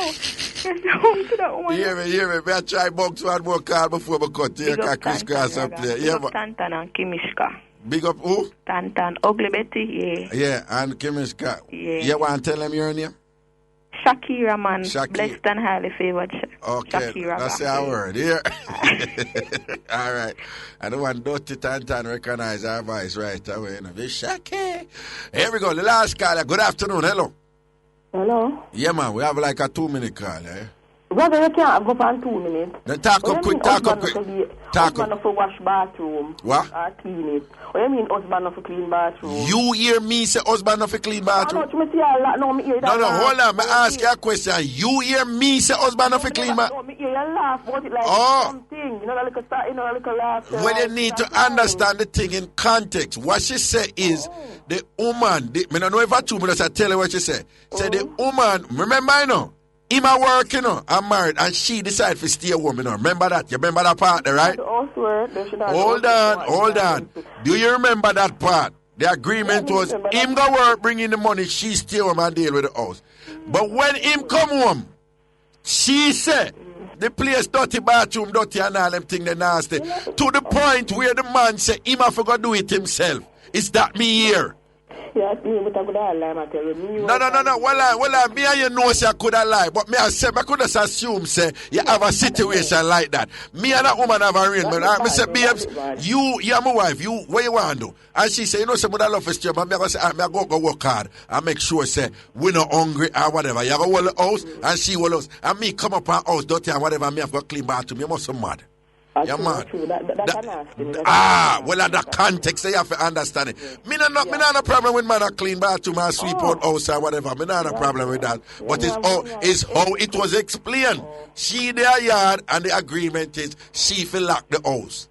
Hear me. I try box one more card before we cut here. Chris Cross and play. Big up Tantan and Kimishka. Big up who? Tantan. Ugly Betty, yeah. Yeah, and Kimishka. Yeah. You want to tell them your name? Shakira, man. Blessed and highly favored. Okay, Shakira, that's our word. Yeah. All right. I don't want Dirty Tantan recognize our voice right away. Shaki. Here we go. The last caller. Good afternoon. Hello. Hello. Yeah, man. We have like a 2-minute call. Brother, you can't go for 2 minutes. Then talk up quick. Talk up. Husband for wash bathroom. What? Or clean it. What do you mean husband for clean bathroom? You hear me say husband of a clean bathroom? No, hold on. I ask you a question. You hear me say husband of a clean bathroom? No, me hear you laugh about it like something. You know, like a laugh. Well, you need to understand the thing in context. What she said is the woman. I don't know if I 2 minutes I tell you what she said. Say the woman, remember I know, him a work, you know, I'm married, and she decided to stay home, you know. Remember that? You remember that part there, right? Hold on. Do you remember that part? The agreement was him go work, bring in the money, she stay home and deal with the house. But when him come home, she said, the place dirty, bathroom dirty, and all them things they nasty. To the point where the man said, him have to go do it himself. Is that me here? Yeah, me, but I could have lied, I tell you. No. Well, me and you know say I could have lied, but me I could just assume say you have a situation like that. Me and that woman have arrangement. I say, babes, you're my wife. You what you want to do? And she say, you know, somebody love this job. I'm gonna say, I'm gonna go work hard and make sure say we not hungry or whatever. You go hold the house and she will house. And me come up and house dirty and whatever. Me have got clean bathroom. You must be mad. Yeah, man. Well, at that context, you have to understand it. Me not a problem with man a clean bathroom and sweep out house or whatever. Me not a problem with that. But it's how it was explained. She their yard and the agreement is she feel lock the house.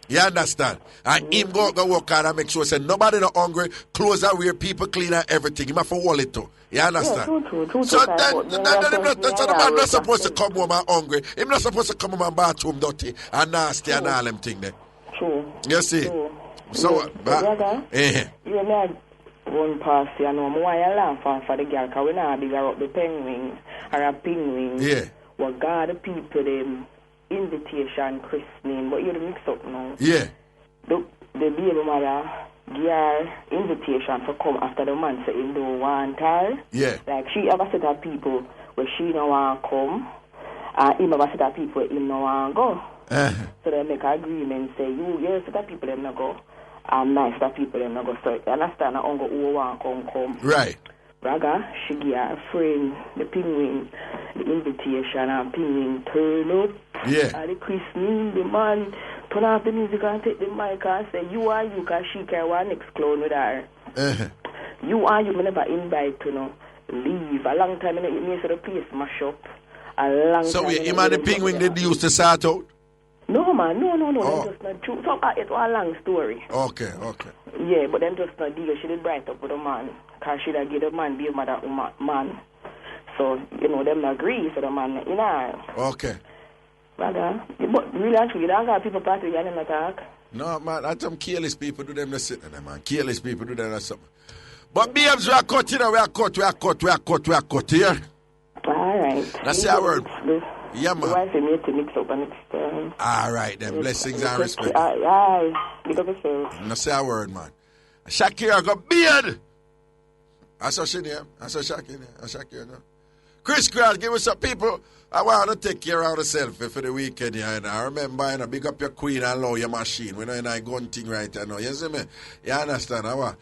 You understand? And him go work hard and make sure say nobody not hungry, clothes are wear, people clean and everything. Him have to wall it too. You understand? True. So the man not supposed to come home and hungry. Him not supposed to come home and bathroom dirty and nasty and all them things there. True. You see? So you know, one past you know, why I laugh for the girl, because we not bigger up the penguins or a penguin. Yeah. Well, God, the people, them invitation, christening, but you mix up now. Yeah. The baby mother give her invitation to come after the man say him don't want her. Yeah. Like she ever set up people where she don't want to come, and him ever set up people where him don't want to go. So they make an agreement say you set up people them not go, and nice set up people them not go. So you understand, I don't go who want to come. Right. Raga, she give her friend, the penguin, the invitation, and penguin turn up. Yeah. And the christening, the man turn off the music and take the mic and say, you are you, because she can want next clown with her. You are you, me never invite to no leave. A long time, you may say the place mash up. A long time. So him and the penguin did used to start out? No, man, no. That's just not true. So it was a long story. Okay. Yeah, but then just not deal. She did bright up with the man. Because she did give the man be a mother man. So, you know, them agree for the man, you know. Okay. Brother, but really actually, you don't got people party and them attack. No, man, that's some careless people do them the sitting there, man. Careless people do them or something. But babes, we are cut, you know, we are cut here. All right. That's our word. Yeah, man. Wife made to mix up and it's all right, then. Blessings and respect. Aye. Big up yourself. That's our word, man. Shakira got beard. I saw Shakira. No. Chris Cross, give us some people. I want to take care of yourself for the weekend. Yeah, and I remember, you know, big up your queen and low your machine. We know you're not going thing right now. You see me? You understand? I want.